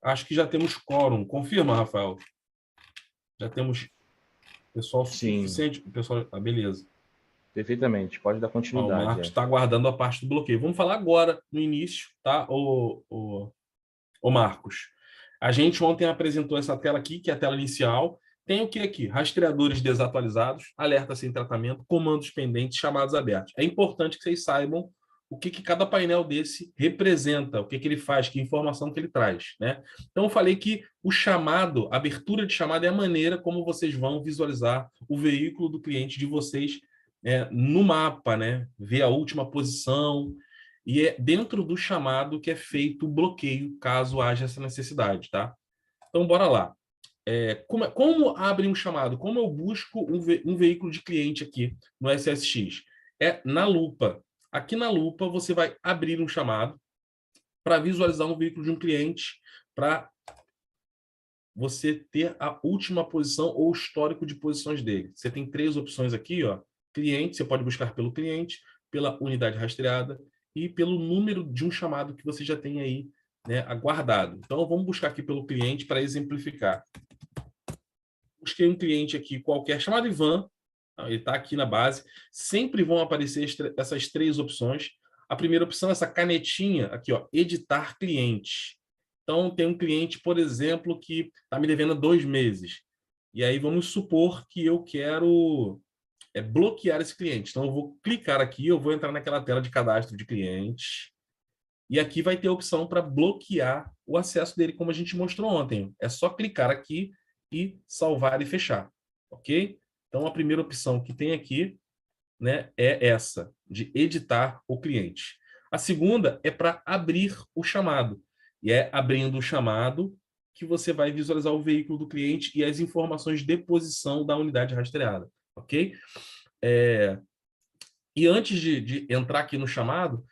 Acho que já temos quórum. Confirma, Rafael. Já temos pessoal Sim, suficiente. Pessoal, beleza. perfeitamente. Pode dar Ó, o continuidade. Marcos está aguardando a parte do bloqueio. Vamos falar agora, no início, tá? O Marcos. A gente ontem apresentou essa tela aqui, que é a tela inicial. Tem o que aqui? Rastreadores desatualizados, alerta sem tratamento, comandos pendentes, chamados abertos. É importante que vocês saibam o que cada painel desse representa, o que ele faz, que informação que ele traz, né? Então, eu falei que o chamado, a abertura de chamada é a maneira como vocês vão visualizar o veículo do cliente de vocês no mapa, né? Ver a última posição, e é dentro do chamado que é feito o bloqueio, caso haja essa necessidade, tá? Então, bora lá. Como abre um chamado? Como eu busco um veículo de cliente aqui no SSX? É na lupa. Aqui na lupa, você vai abrir um chamado para visualizar um veículo de um cliente, para você ter a última posição ou o histórico de posições dele. Você tem 3 opções aqui, ó. Cliente, você pode buscar pelo cliente, pela unidade rastreada e pelo número de um chamado que você já tem aí, né, aguardado. Então, vamos buscar aqui pelo cliente para exemplificar. Busquei um cliente aqui qualquer, chamado Ivan, ele está aqui na base. Sempre vão aparecer essas 3 opções. A primeira opção é essa canetinha aqui, ó, editar cliente. Então, tem um cliente, por exemplo, que está me devendo 2 meses. E aí vamos supor que eu quero bloquear esse cliente. Então, eu vou clicar aqui, eu vou entrar naquela tela de cadastro de cliente. E aqui vai ter a opção para bloquear o acesso dele, como a gente mostrou ontem. É só clicar aqui e salvar e fechar. Ok? Então, a primeira opção que tem aqui, né, é essa, de editar o cliente. A segunda é para abrir o chamado. E é abrindo o chamado que você vai visualizar o veículo do cliente e as informações de posição da unidade rastreada. Ok? E antes de entrar aqui no chamado,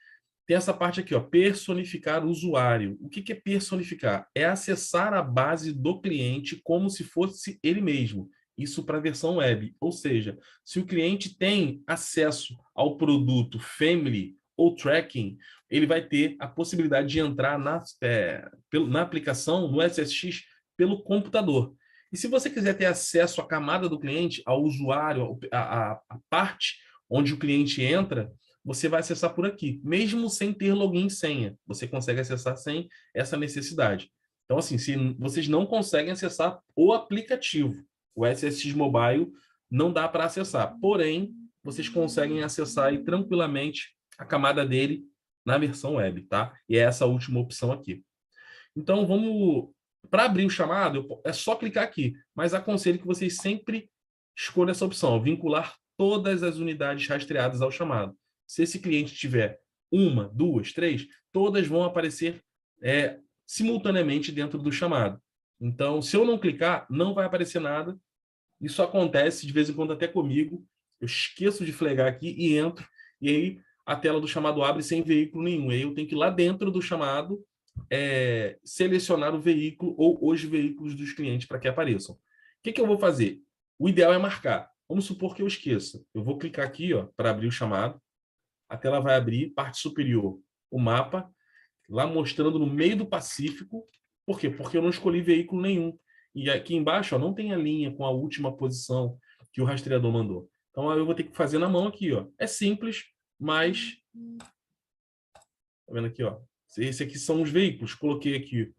tem essa parte aqui, ó, personificar o usuário. O que é personificar? É acessar a base do cliente como se fosse ele mesmo. Isso para a versão web. Ou seja, se o cliente tem acesso ao produto Family ou Tracking, ele vai ter a possibilidade de entrar na aplicação, no SSX, pelo computador. E se você quiser ter acesso à camada do cliente, ao usuário, a parte onde o cliente entra, você vai acessar por aqui, mesmo sem ter login e senha. Você consegue acessar sem essa necessidade. Então, assim, se vocês não conseguem acessar o aplicativo, o SSX Mobile, não dá para acessar. Porém, vocês conseguem acessar aí tranquilamente a camada dele na versão web, tá? E é essa última opção aqui. Então, vamos... Para abrir o chamado, é só clicar aqui, mas aconselho que vocês sempre escolham essa opção, vincular todas as unidades rastreadas ao chamado. Se esse cliente tiver 1, 2, 3, todas vão aparecer simultaneamente dentro do chamado. Então, se eu não clicar, não vai aparecer nada. Isso acontece de vez em quando até comigo. Eu esqueço de flegar aqui e entro, e aí a tela do chamado abre sem veículo nenhum. Aí eu tenho que ir lá dentro do chamado selecionar o veículo ou os veículos dos clientes para que apareçam. O que eu vou fazer? O ideal é marcar. Vamos supor que eu esqueça. Eu vou clicar aqui para abrir o chamado. A tela vai abrir, parte superior, o mapa, lá mostrando no meio do Pacífico. Por quê? Porque eu não escolhi veículo nenhum. E aqui embaixo não tem a linha com a última posição que o rastreador mandou. Então eu vou ter que fazer na mão aqui. É simples, mas... Tá vendo aqui? Esse aqui são os veículos. Coloquei aqui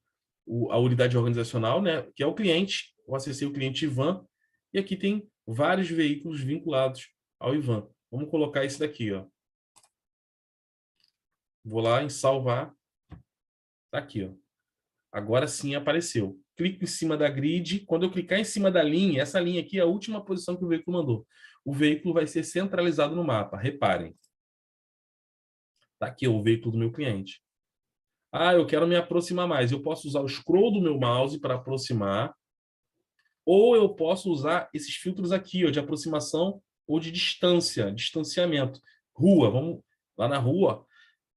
a unidade organizacional, né, que é o cliente. Eu acessei o cliente Ivan. E aqui tem vários veículos vinculados ao Ivan. Vamos colocar esse daqui. Vou lá em salvar. Tá aqui. Agora sim apareceu. Clico em cima da grid. Quando eu clicar em cima da linha, essa linha aqui é a última posição que o veículo mandou. O veículo vai ser centralizado no mapa. Reparem. Tá aqui o veículo do meu cliente. Ah, eu quero me aproximar mais. Eu posso usar o scroll do meu mouse para aproximar, ou eu posso usar esses filtros aqui, de aproximação ou de distância, distanciamento. Rua, vamos lá na rua.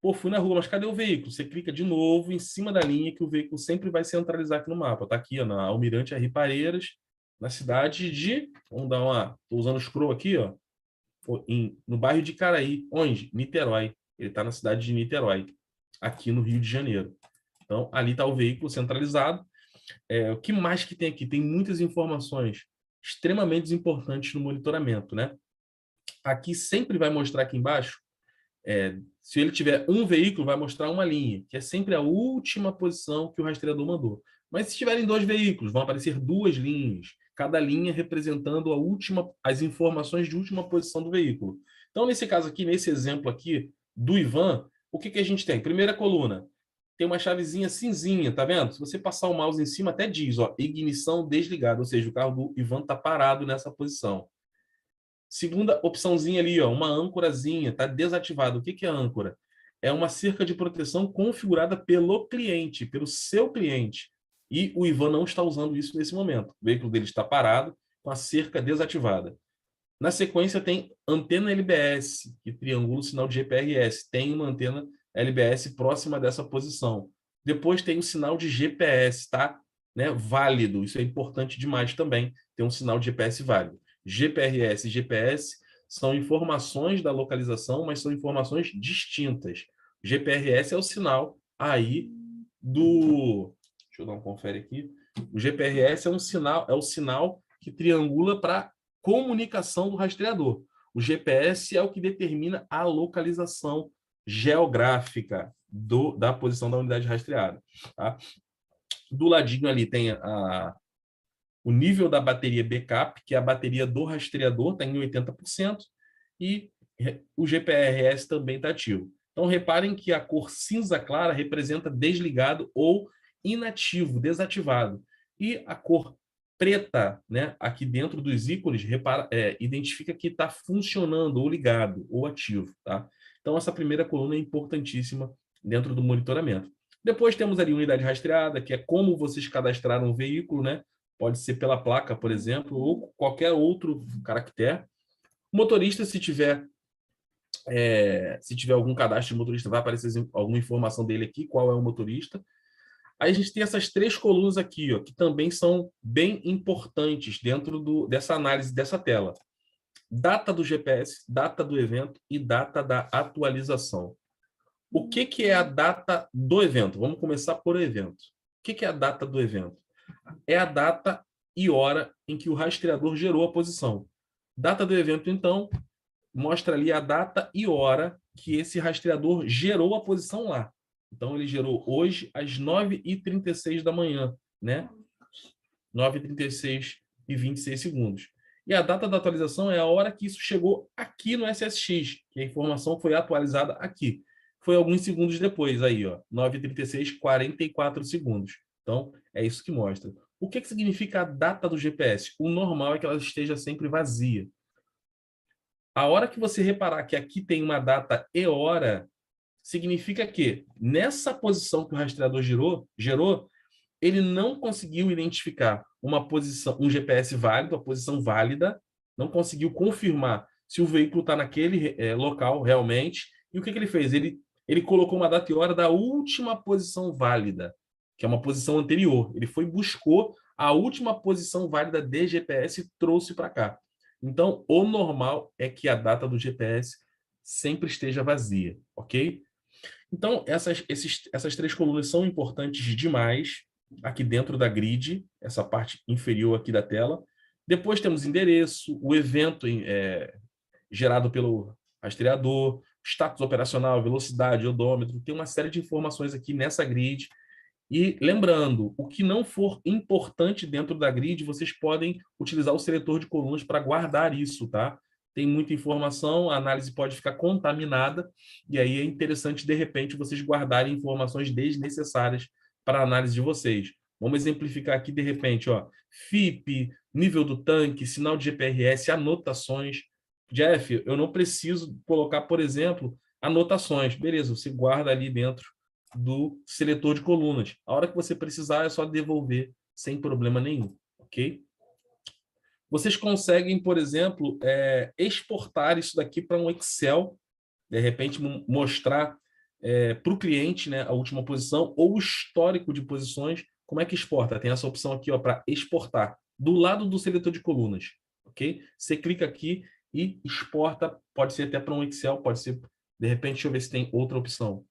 Pô, fui na rua, mas cadê o veículo? Você clica de novo em cima da linha que o veículo sempre vai centralizar aqui no mapa. Tá aqui, na Almirante R. Pareiras, na cidade de... Vamos dar uma... Estou usando o scroll aqui, no bairro de Caraí. Onde? Niterói. Ele está na cidade de Niterói, aqui no Rio de Janeiro. Então, ali está o veículo centralizado. O que mais que tem aqui? Tem muitas informações extremamente importantes no monitoramento, né? Aqui sempre vai mostrar aqui embaixo, se ele tiver um veículo, vai mostrar uma linha, que é sempre a última posição que o rastreador mandou. Mas se tiverem 2 veículos, vão aparecer 2 linhas, cada linha representando as informações de última posição do veículo. Então, nesse caso aqui, nesse exemplo aqui do Ivan, o que a gente tem? Primeira coluna, tem uma chavezinha cinzinha, tá vendo? Se você passar o mouse em cima, até diz, ó, ignição desligada, ou seja, o carro do Ivan está parado nessa posição. Segunda opçãozinha ali, ó, uma âncorazinha, está desativado. O que é âncora? É uma cerca de proteção configurada pelo cliente, pelo seu cliente. E o Ivan não está usando isso nesse momento. O veículo dele está parado com a cerca desativada. Na sequência tem antena LBS, que triangula o sinal de GPRS. Tem uma antena LBS próxima dessa posição. Depois tem o sinal de GPS, tá? Né? Válido. Isso é importante demais também, ter um sinal de GPS válido. GPRS e GPS são informações da localização, mas são informações distintas. GPRS é o sinal aí do... Deixa eu dar um confere aqui. O GPRS é o sinal que triangula para comunicação do rastreador. O GPS é o que determina a localização geográfica da posição da unidade rastreada. Tá? Do ladinho ali tem o nível da bateria backup, que é a bateria do rastreador, está em 80%, e o GPRS também está ativo. Então, reparem que a cor cinza clara representa desligado ou inativo, desativado. E a cor preta, né, aqui dentro dos ícones, identifica que está funcionando, ou ligado, ou ativo. Tá? Então, essa primeira coluna é importantíssima dentro do monitoramento. Depois temos ali unidade rastreada, que é como vocês cadastraram o veículo, né? Pode ser pela placa, por exemplo, ou qualquer outro caractere. Motorista, se tiver algum cadastro de motorista, vai aparecer alguma informação dele aqui, qual é o motorista. Aí a gente tem essas 3 colunas aqui, ó, que também são bem importantes dentro dessa análise dessa tela. Data do GPS, data do evento e data da atualização. O que é a data do evento? Vamos começar por evento. O que é a data do evento? É a data e hora em que o rastreador gerou a posição. Data do evento, então, mostra ali a data e hora que esse rastreador gerou a posição lá. Então, ele gerou hoje às 9h36 da manhã, né? 9h36 e 26 segundos. E a data da atualização é a hora que isso chegou aqui no SSX, que a informação foi atualizada aqui. Foi alguns segundos depois, aí, ó, 9h36, 44 segundos. Então, é isso que mostra. O que significa a data do GPS? O normal é que ela esteja sempre vazia. A hora que você reparar que aqui tem uma data e hora, significa que nessa posição que o rastreador gerou, ele não conseguiu identificar uma posição, um GPS válido, a posição válida, não conseguiu confirmar se o veículo está naquele local realmente. E o que ele fez? Ele colocou uma data e hora da última posição válida, que é uma posição anterior. Ele buscou a última posição válida de GPS e trouxe para cá. Então, o normal é que a data do GPS sempre esteja vazia, ok? Então, essas 3 colunas são importantes demais aqui dentro da grid, essa parte inferior aqui da tela. Depois temos endereço, o evento gerado pelo rastreador, status operacional, velocidade, odômetro, tem uma série de informações aqui nessa grid. E lembrando, o que não for importante dentro da grid, vocês podem utilizar o seletor de colunas para guardar isso, tá? Tem muita informação, a análise pode ficar contaminada, e aí é interessante, de repente, vocês guardarem informações desnecessárias para a análise de vocês. Vamos exemplificar aqui, de repente, ó, FIP, nível do tanque, sinal de GPRS, anotações. Jeff, eu não preciso colocar, por exemplo, anotações. Beleza, você guarda ali dentro do seletor de colunas. A hora que você precisar, é só devolver sem problema nenhum, ok? Vocês conseguem, por exemplo, exportar isso daqui para um Excel, de repente mostrar para o cliente, né, a última posição ou o histórico de posições. Como é que exporta? Tem essa opção aqui para exportar, do lado do seletor de colunas, ok? Você clica aqui e exporta, pode ser até para um Excel, pode ser, de repente, deixa eu ver se tem outra opção.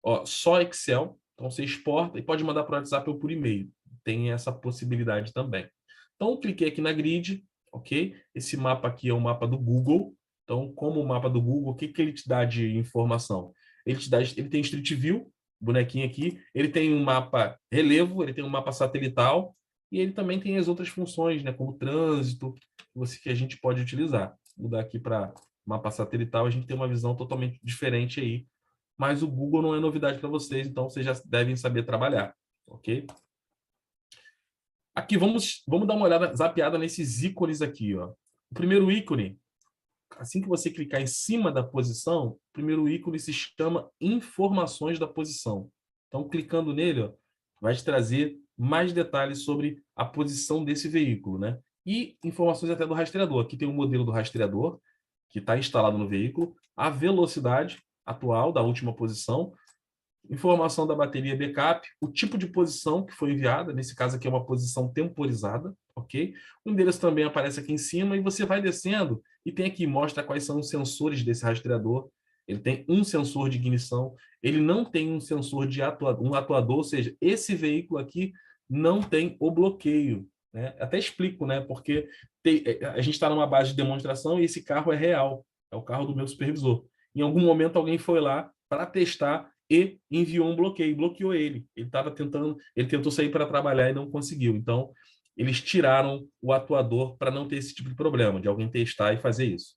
Ó, só Excel, Então, você exporta e pode mandar para o WhatsApp ou por e-mail. Tem essa possibilidade também. Então, eu cliquei aqui na grid, ok? Esse mapa aqui é o mapa do Google. Então, como o mapa do Google, o que, que ele te dá de informação? Ele tem Street View, bonequinho aqui, ele tem um mapa relevo, ele tem um mapa satelital, e ele também tem as outras funções, né, como trânsito, que a gente pode utilizar. Vou mudar aqui para mapa satelital, a gente tem uma visão totalmente diferente aí, mas o Google não é novidade para vocês, então vocês já devem saber trabalhar, ok? Aqui, vamos dar uma olhada, zapeada nesses ícones aqui, ó. O primeiro ícone, assim que você clicar em cima da posição, o primeiro ícone se chama informações da posição. Então, clicando nele, ó, vai te trazer mais detalhes sobre a posição desse veículo, né? E informações até do rastreador. Aqui tem o modelo do rastreador, que está instalado no veículo, a velocidade atual da última posição, informação da bateria backup, o tipo de posição que foi enviada, nesse caso aqui é uma posição temporizada, ok? O endereço também aparece aqui em cima e você vai descendo e tem aqui, mostra quais são os sensores desse rastreador. Ele tem um sensor de ignição, ele não tem um sensor de atuador, ou seja, esse veículo aqui não tem o bloqueio, né? Até explico, né? Porque a gente está numa base de demonstração e esse carro é real, é o carro do meu supervisor. Em algum momento alguém foi lá para testar e enviou um bloqueio, bloqueou ele. Ele tentou sair para trabalhar e não conseguiu. Então, eles tiraram o atuador para não ter esse tipo de problema, de alguém testar e fazer isso.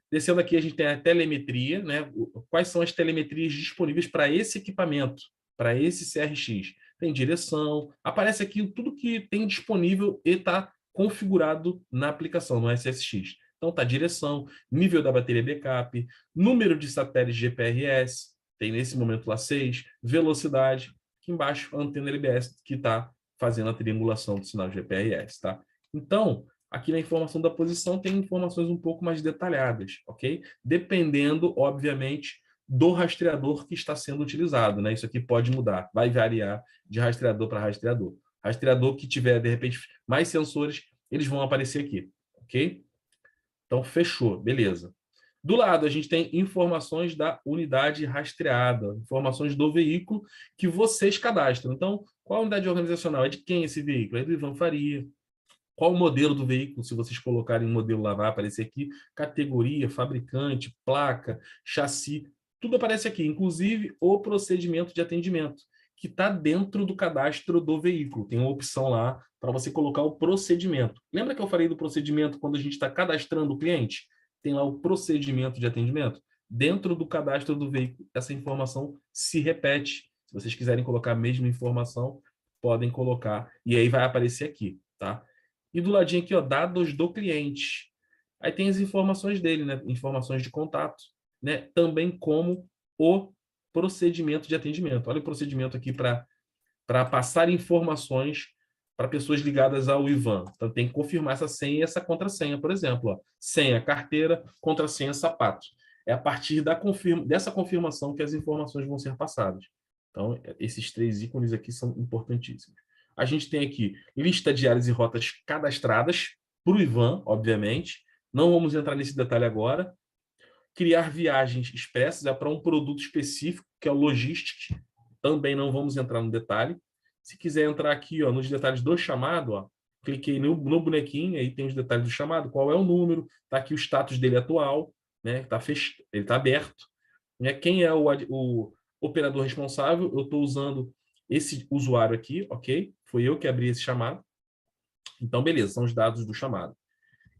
Descendo aqui, a gente tem a telemetria, né? Quais são as telemetrias disponíveis para esse equipamento, para esse CRX? Tem direção, aparece aqui tudo que tem disponível e está configurado na aplicação, no SSX. Então, tá direção, nível da bateria backup, número de satélites GPRS, tem nesse momento lá 6, velocidade, aqui embaixo a antena LBS que está fazendo a triangulação do sinal GPRS, tá? Então, aqui na informação da posição tem informações um pouco mais detalhadas, ok? Dependendo, obviamente, do rastreador que está sendo utilizado, né? Isso aqui pode mudar, vai variar de rastreador para rastreador. Rastreador que tiver, de repente, mais sensores, eles vão aparecer aqui, ok? Então, fechou, beleza. Do lado, a gente tem informações da unidade rastreada, informações do veículo que vocês cadastram. Então, qual a unidade organizacional? É de quem esse veículo? É do Ivan Faria. Qual o modelo do veículo? Se vocês colocarem um modelo lá, vai aparecer aqui. Categoria, fabricante, placa, chassi, tudo aparece aqui. Inclusive, o procedimento de atendimento, que está dentro do cadastro do veículo. Tem uma opção lá para você colocar o procedimento. Lembra que eu falei do procedimento quando a gente está cadastrando o cliente? Tem lá o procedimento de atendimento. Dentro do cadastro do veículo, essa informação se repete. Se vocês quiserem colocar a mesma informação, podem colocar. E aí vai aparecer aqui, tá? E do ladinho aqui, ó, dados do cliente. Aí tem as informações dele, né? Informações de contato, né? Também como o procedimento de atendimento. Olha o procedimento aqui para passar informações para pessoas ligadas ao IVAN. Então, tem que confirmar essa senha e essa contrassenha, por exemplo. Ó. Senha, carteira, contrassenha, sapato. É a partir dessa confirmação que as informações vão ser passadas. Então, esses 3 ícones aqui são importantíssimos. A gente tem aqui lista de áreas e rotas cadastradas para o IVAN, obviamente. Não vamos entrar nesse detalhe agora. Criar viagens expressas é para um produto específico, que é o Logistics. Também não vamos entrar no detalhe. Se quiser entrar aqui, ó, nos detalhes do chamado, ó, cliquei no bonequinho, aí tem os detalhes do chamado, qual é o número, está aqui o status dele atual, né? Ele está aberto. Né? Quem é o operador responsável? Eu estou usando esse usuário aqui, ok? Foi eu que abri esse chamado. Então, beleza, são os dados do chamado.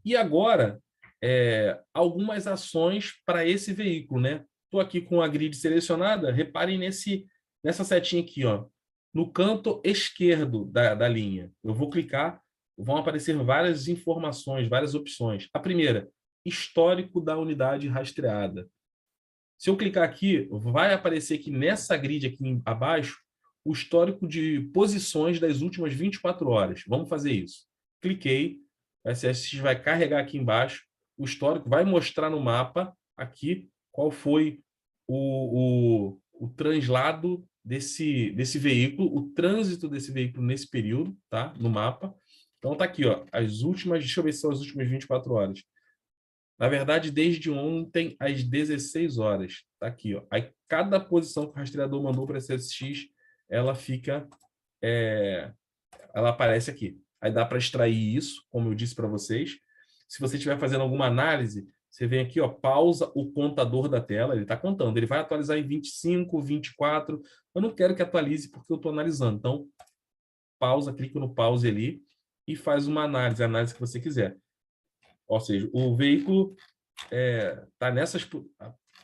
E agora, algumas ações para esse veículo, né? Estou aqui com a grid selecionada, reparem nessa setinha aqui, ó, no canto esquerdo da linha. Eu vou clicar, vão aparecer várias informações, várias opções. A primeira, histórico da unidade rastreada. Se eu clicar aqui, vai aparecer aqui nessa grid aqui abaixo o histórico de posições das últimas 24 horas. Vamos fazer isso. Cliquei, o SSX vai carregar aqui embaixo o histórico, vai mostrar no mapa aqui qual foi o translado desse veículo, o trânsito desse veículo nesse período, tá? No mapa. Então tá aqui, ó, as últimas, deixa eu ver se são as últimas 24 horas. Na verdade, desde ontem, às 16 horas. Está aqui. Ó. Aí, cada posição que o rastreador mandou para SSX ela fica, ela aparece aqui. Aí dá para extrair isso, como eu disse para vocês. Se você estiver fazendo alguma análise, você vem aqui, ó, pausa o contador da tela, ele está contando, ele vai atualizar em 25, 24. Eu não quero que atualize porque eu estou analisando. Então, pausa, clica no pause ali e faz uma análise, a análise que você quiser. Ou seja, o veículo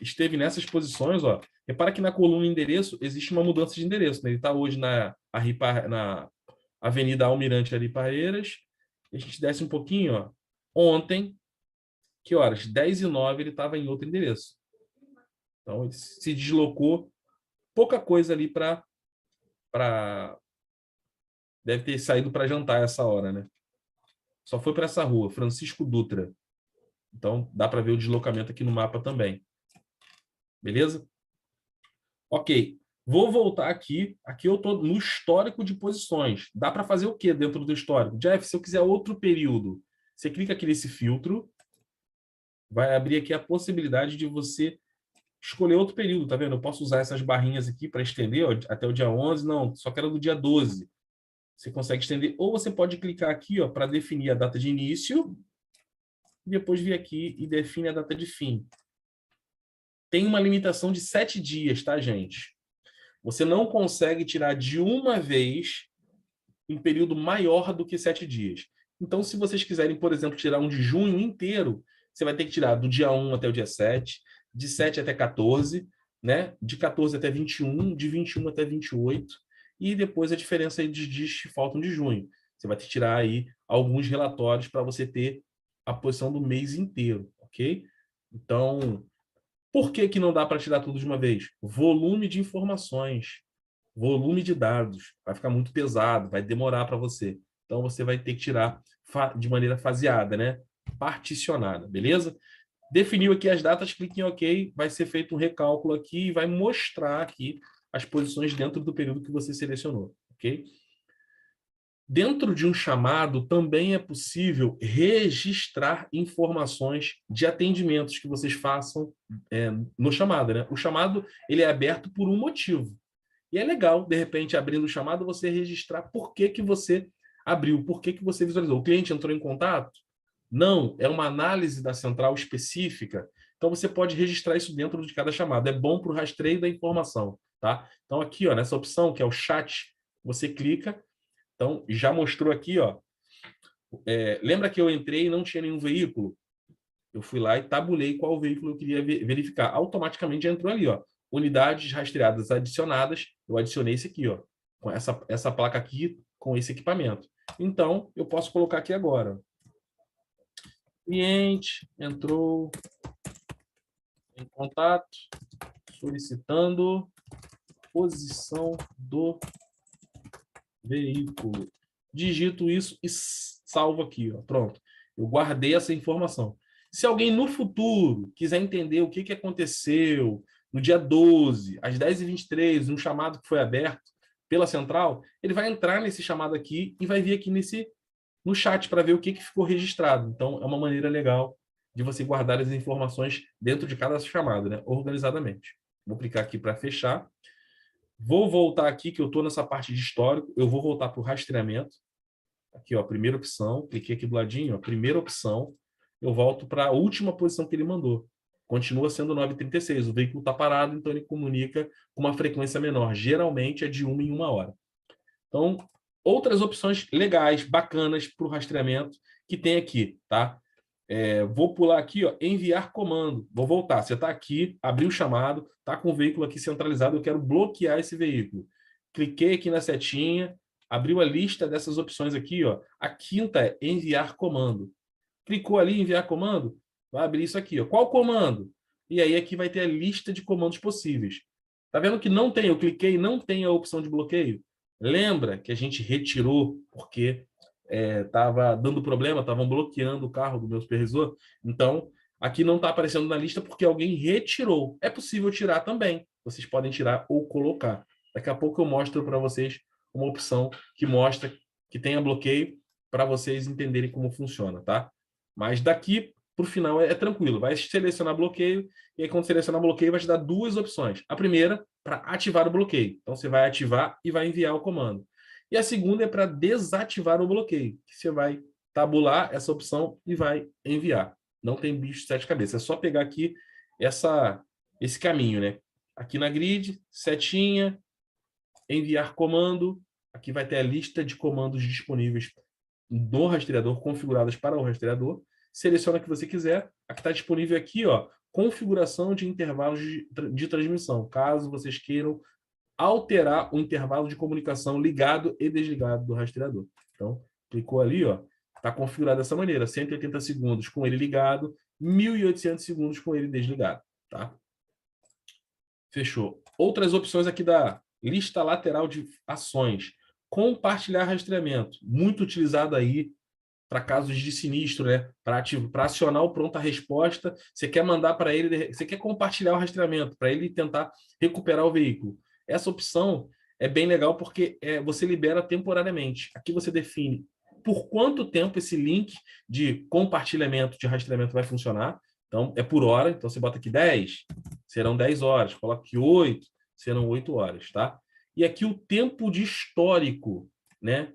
esteve nessas posições, ó. Repara que na coluna endereço existe uma mudança de endereço, né? Ele está hoje na Avenida Almirante Ari Parreiras. A gente desce um pouquinho, ó. Ontem, que horas? 10h09, ele estava em outro endereço. Então, ele se deslocou pouca coisa ali para... Deve ter saído para jantar essa hora, né? Só foi para essa rua, Francisco Dutra. Então, dá para ver o deslocamento aqui no mapa também. Beleza? Ok. Vou voltar aqui. Aqui eu estou no histórico de posições. Dá para fazer o que dentro do histórico? Jeff, se eu quiser outro período, você clica aqui nesse filtro, vai abrir aqui a possibilidade de você escolher outro período, tá vendo? Eu posso usar essas barrinhas aqui para estender, ó, até o dia 11, não, só quero do dia 12. Você consegue estender, ou você pode clicar aqui, ó, para definir a data de início, e depois vir aqui e define a data de fim. Tem uma limitação de 7 dias, tá, gente? Você não consegue tirar de uma vez um período maior do que 7 dias. Então, se vocês quiserem, por exemplo, tirar um de junho inteiro, você vai ter que tirar do dia 1 até o dia 7, de 7 até 14, né? De 14 até 21, de 21 até 28, e depois a diferença aí de dias que faltam de junho. Você vai ter que tirar aí alguns relatórios para você ter a posição do mês inteiro, ok? Então, por que que não dá para tirar tudo de uma vez? Volume de informações, volume de dados, vai ficar muito pesado, vai demorar para você. Então, você vai ter que tirar de maneira faseada, né? Particionada, beleza? Definiu aqui as datas, clique em OK, vai ser feito um recálculo aqui e vai mostrar aqui as posições dentro do período que você selecionou, ok? Dentro de um chamado, também é possível registrar informações de atendimentos que vocês façam no chamado, né? O chamado ele é aberto por um motivo. E é legal, de repente, abrindo o chamado, você registrar por que que você abriu, por que que você visualizou. O cliente entrou em contato? Não, é uma análise da central específica. Então, você pode registrar isso dentro de cada chamada. É bom para o rastreio da informação, tá? Então, aqui, ó, nessa opção, que é o chat, você clica. Então, já mostrou aqui, ó. Lembra que eu entrei e não tinha nenhum veículo? Eu fui lá e tabulei qual veículo eu queria verificar. Automaticamente já entrou ali, ó. Unidades rastreadas adicionadas. Eu adicionei esse aqui, ó. Com essa placa aqui, com esse equipamento. Então, eu posso colocar aqui agora. Cliente entrou em contato, solicitando posição do veículo. Digito isso e salvo aqui, ó. Pronto. Eu guardei essa informação. Se alguém no futuro quiser entender o que aconteceu no dia 12, às 10h23, um chamado que foi aberto pela central, ele vai entrar nesse chamado aqui e vai vir aqui no chat para ver o que ficou registrado. Então, é uma maneira legal de você guardar as informações dentro de cada chamada, né? Organizadamente. Vou clicar aqui para fechar. Vou voltar aqui, que eu estou nessa parte de histórico. Eu vou voltar para o rastreamento. Aqui, ó, primeira opção. Cliquei aqui do ladinho, ó, primeira opção. Eu volto para a última posição que ele mandou. Continua sendo 9h36. O veículo está parado, então ele comunica com uma frequência menor. Geralmente é de 1 em 1 hora. Então, outras opções legais, bacanas para o rastreamento que tem aqui, tá? Vou pular aqui, ó, enviar comando. Vou voltar. Você está aqui, abriu o chamado, está com o veículo aqui centralizado, eu quero bloquear esse veículo. Cliquei aqui na setinha, abriu a lista dessas opções aqui, ó. A quinta é enviar comando. Clicou ali, enviar comando, vai abrir isso aqui, ó. Qual comando? E aí aqui vai ter a lista de comandos possíveis. Tá vendo que não tem, eu cliquei, não tem a opção de bloqueio? Lembra que a gente retirou porque estava dando problema, estavam bloqueando o carro do meu supervisor? Então, aqui não está aparecendo na lista porque alguém retirou. É possível tirar também. Vocês podem tirar ou colocar. Daqui a pouco eu mostro para vocês uma opção que mostra que tenha bloqueio para vocês entenderem como funciona, tá? Mas daqui para o final é tranquilo. Vai selecionar bloqueio, e aí quando selecionar bloqueio vai te dar duas opções. A primeira, para ativar o bloqueio. Então, você vai ativar e vai enviar o comando. E a segunda é para desativar o bloqueio, que você vai tabular essa opção e vai enviar. Não tem bicho de sete cabeças. É só pegar aqui esse caminho, né? Aqui na grid, setinha, enviar comando. Aqui vai ter a lista de comandos disponíveis do rastreador, configuradas para o rastreador. Seleciona o que você quiser. Aqui está disponível aqui, ó, configuração de intervalos de transmissão, caso vocês queiram alterar o intervalo de comunicação ligado e desligado do rastreador. Então, clicou ali, ó, está configurado dessa maneira, 180 segundos com ele ligado, 1.800 segundos com ele desligado, tá? Fechou. Outras opções aqui da lista lateral de ações. Compartilhar rastreamento, muito utilizado aí para casos de sinistro, né? Para acionar o pronta-resposta, você quer mandar para ele, você quer compartilhar o rastreamento para ele tentar recuperar o veículo. Essa opção é bem legal porque você libera temporariamente. Aqui você define por quanto tempo esse link de compartilhamento de rastreamento vai funcionar. Então, é por hora. Então, você bota aqui 10, serão 10 horas. Coloca aqui 8, serão 8 horas, tá? E aqui o tempo de histórico, né?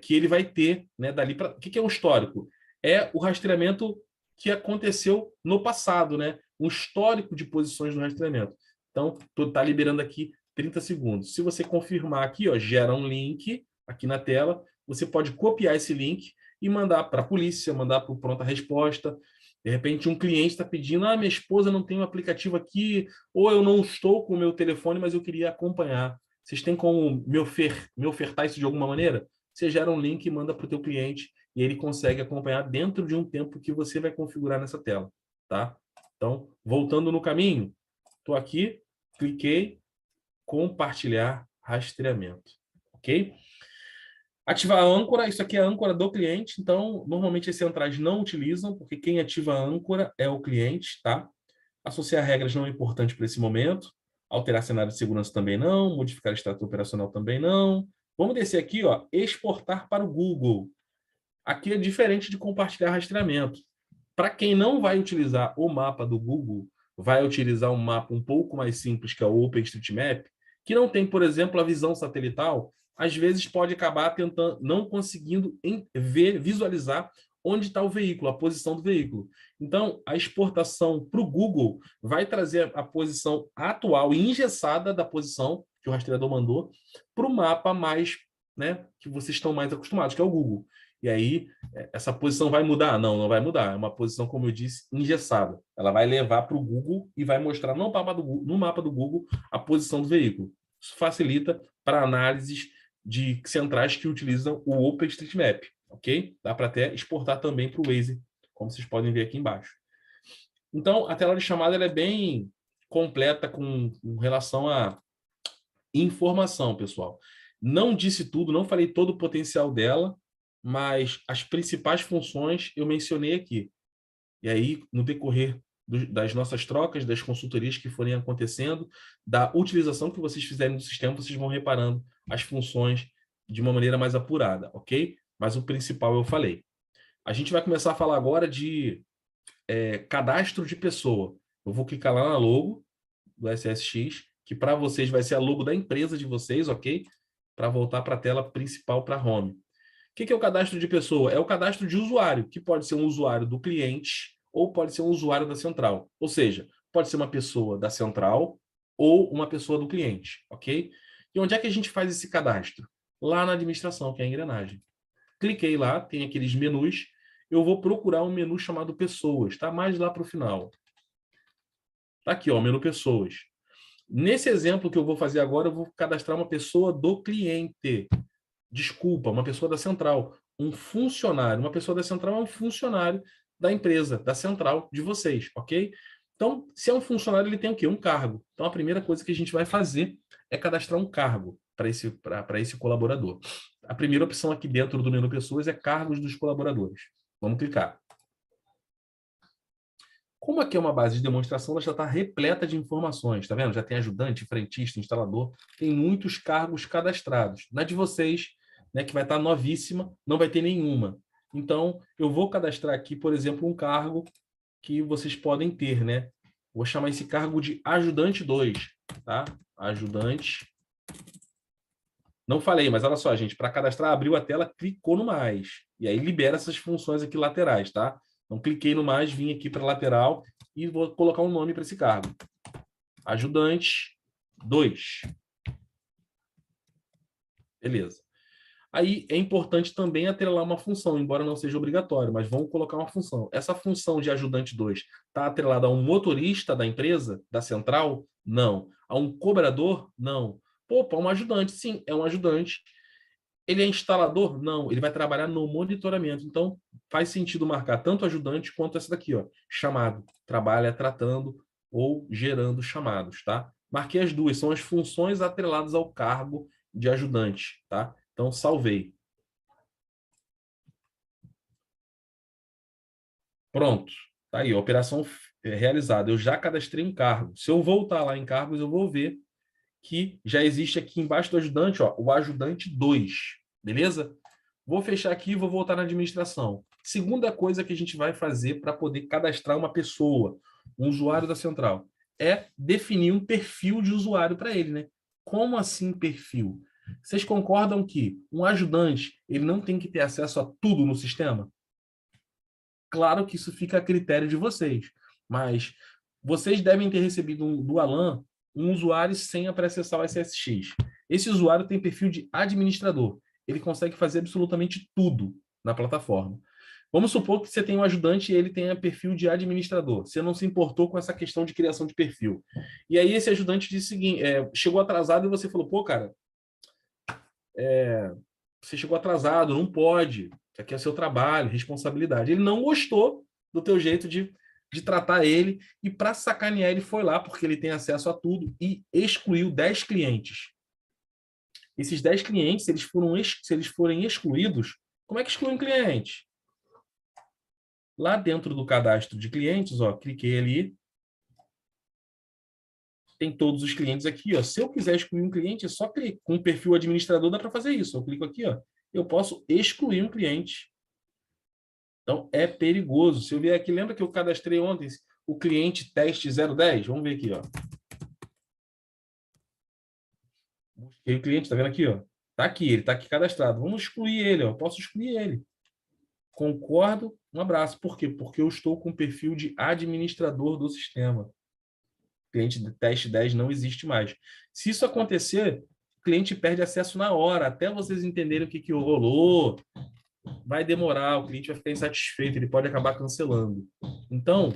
Que ele vai ter, né, dali para... O que é um histórico? É o rastreamento que aconteceu no passado, né? Um histórico de posições do rastreamento. Então, está liberando aqui 30 segundos. Se você confirmar aqui, ó, gera um link aqui na tela, você pode copiar esse link e mandar para a polícia, mandar para o Pronta Resposta. De repente, um cliente está pedindo, minha esposa não tem um aplicativo aqui, ou eu não estou com o meu telefone, mas eu queria acompanhar. Vocês têm como me ofertar isso de alguma maneira? Você gera um link e manda para o teu cliente e ele consegue acompanhar dentro de um tempo que você vai configurar nessa tela, tá? Então, voltando no caminho, estou aqui, cliquei, compartilhar rastreamento, ok? Ativar a âncora, isso aqui é a âncora do cliente, então, normalmente as centrais não utilizam, porque quem ativa a âncora é o cliente, tá? Associar regras não é importante para esse momento, alterar cenário de segurança também não, modificar extrato operacional também não. Vamos descer aqui, ó, exportar para o Google. Aqui é diferente de compartilhar rastreamento. Para quem não vai utilizar o mapa do Google, vai utilizar um mapa um pouco mais simples, que é o OpenStreetMap, que não tem, por exemplo, a visão satelital, às vezes pode acabar tentando, não conseguindo visualizar onde está o veículo, a posição do veículo. Então, a exportação para o Google vai trazer a posição atual e engessada da posição que o rastreador mandou para o mapa mais, né, que vocês estão mais acostumados, que é o Google. E aí, essa posição vai mudar? Não, não vai mudar. É uma posição, como eu disse, engessada. Ela vai levar para o Google e vai mostrar no mapa do Google a posição do veículo. Isso facilita para análises de centrais que utilizam o OpenStreetMap, ok? Dá para até exportar também para o Waze, como vocês podem ver aqui embaixo. Então, a tela de chamada ela é bem completa com relação a informação, pessoal. Não disse tudo, não falei todo o potencial dela, mas as principais funções eu mencionei aqui. E aí, no decorrer das nossas trocas, das consultorias que forem acontecendo, da utilização que vocês fizerem do sistema, vocês vão reparando as funções de uma maneira mais apurada, ok? Mas o principal eu falei. A gente vai começar a falar agora de cadastro de pessoa. Eu vou clicar lá na logo do SSX, que para vocês vai ser a logo da empresa de vocês, ok? Para voltar para a tela principal, para home. O que é o cadastro de pessoa? É o cadastro de usuário, que pode ser um usuário do cliente ou pode ser um usuário da central. Ou seja, pode ser uma pessoa da central ou uma pessoa do cliente, ok? E onde é que a gente faz esse cadastro? Lá na administração, que é a engrenagem. Cliquei lá, tem aqueles menus. Eu vou procurar um menu chamado pessoas, tá? Mais lá para o final. Tá aqui, ó, menu pessoas. Nesse exemplo que eu vou fazer agora, eu vou cadastrar uma pessoa do cliente. Desculpa, uma pessoa da central, um funcionário. Uma pessoa da central é um funcionário da empresa, da central de vocês, ok? Então, se é um funcionário, ele tem o quê? Um cargo. Então, a primeira coisa que a gente vai fazer é cadastrar um cargo para esse colaborador. A primeira opção aqui dentro do menu pessoas é cargos dos colaboradores. Vamos clicar. Como aqui é uma base de demonstração, ela já está repleta de informações, tá vendo? Já tem ajudante, frentista, instalador, tem muitos cargos cadastrados. Na de vocês, né, que vai estar novíssima, não vai ter nenhuma. Então, eu vou cadastrar aqui, por exemplo, um cargo que vocês podem ter, né? Vou chamar esse cargo de ajudante 2, tá? Ajudante. Não falei, mas olha só, gente, para cadastrar, abriu a tela, clicou no mais. E aí libera essas funções aqui laterais, tá? Então, cliquei no mais, vim aqui para lateral e vou colocar um nome para esse cargo. Ajudante 2. Beleza. Aí é importante também atrelar uma função, embora não seja obrigatório, mas vamos colocar uma função. Essa função de ajudante 2 está atrelada a um motorista da empresa, da central? Não. A um cobrador? Não. Pô, um ajudante? Sim, é um ajudante. Ele é instalador? Não. Ele vai trabalhar no monitoramento. Então, faz sentido marcar tanto ajudante quanto essa daqui, ó, chamado. Trabalha tratando ou gerando chamados, tá? Marquei as duas, são as funções atreladas ao cargo de ajudante, tá? Então, salvei. Pronto. Tá aí, a operação realizada. Eu já cadastrei um cargo. Se eu voltar lá em cargos, eu vou ver que já existe aqui embaixo do ajudante, ó, o ajudante 2. Beleza? Vou fechar aqui e vou voltar na administração. Segunda coisa que a gente vai fazer para poder cadastrar uma pessoa, um usuário da central, é definir um perfil de usuário para ele, né? Como assim perfil? Vocês concordam que um ajudante ele não tem que ter acesso a tudo no sistema? Claro que isso fica a critério de vocês, mas vocês devem ter recebido do Alan um usuário senha para acessar o SSX. Esse usuário tem perfil de administrador. Ele consegue fazer absolutamente tudo na plataforma. Vamos supor que você tem um ajudante e ele tenha perfil de administrador. Você não se importou com essa questão de criação de perfil. E aí esse ajudante disse o seguinte, chegou atrasado e você falou, pô, cara, você chegou atrasado, não pode. Isso aqui é seu trabalho, responsabilidade. Ele não gostou do teu jeito de tratar ele e para sacanear ele foi lá, porque ele tem acesso a tudo e excluiu 10 clientes. Esses 10 clientes, se eles forem excluídos, como é que exclui um cliente? Lá dentro do cadastro de clientes, ó, cliquei ali, tem todos os clientes aqui, ó. Se eu quiser excluir um cliente, é só clicar. Com o perfil administrador dá para fazer isso. Eu clico aqui, ó. Eu posso excluir um cliente. Então, é perigoso. Se eu vier aqui, lembra que eu cadastrei ontem o cliente teste 010? Vamos ver aqui, ó. Busquei o cliente, tá vendo aqui, ó? Tá aqui, ele tá aqui cadastrado. Vamos excluir ele, ó. Eu posso excluir ele. Concordo? Um abraço. Por quê? Porque eu estou com o perfil de administrador do sistema. Cliente de teste 10 não existe mais. Se isso acontecer, o cliente perde acesso na hora, até vocês entenderem o que rolou. Vai demorar, o cliente vai ficar insatisfeito, ele pode acabar cancelando. Então,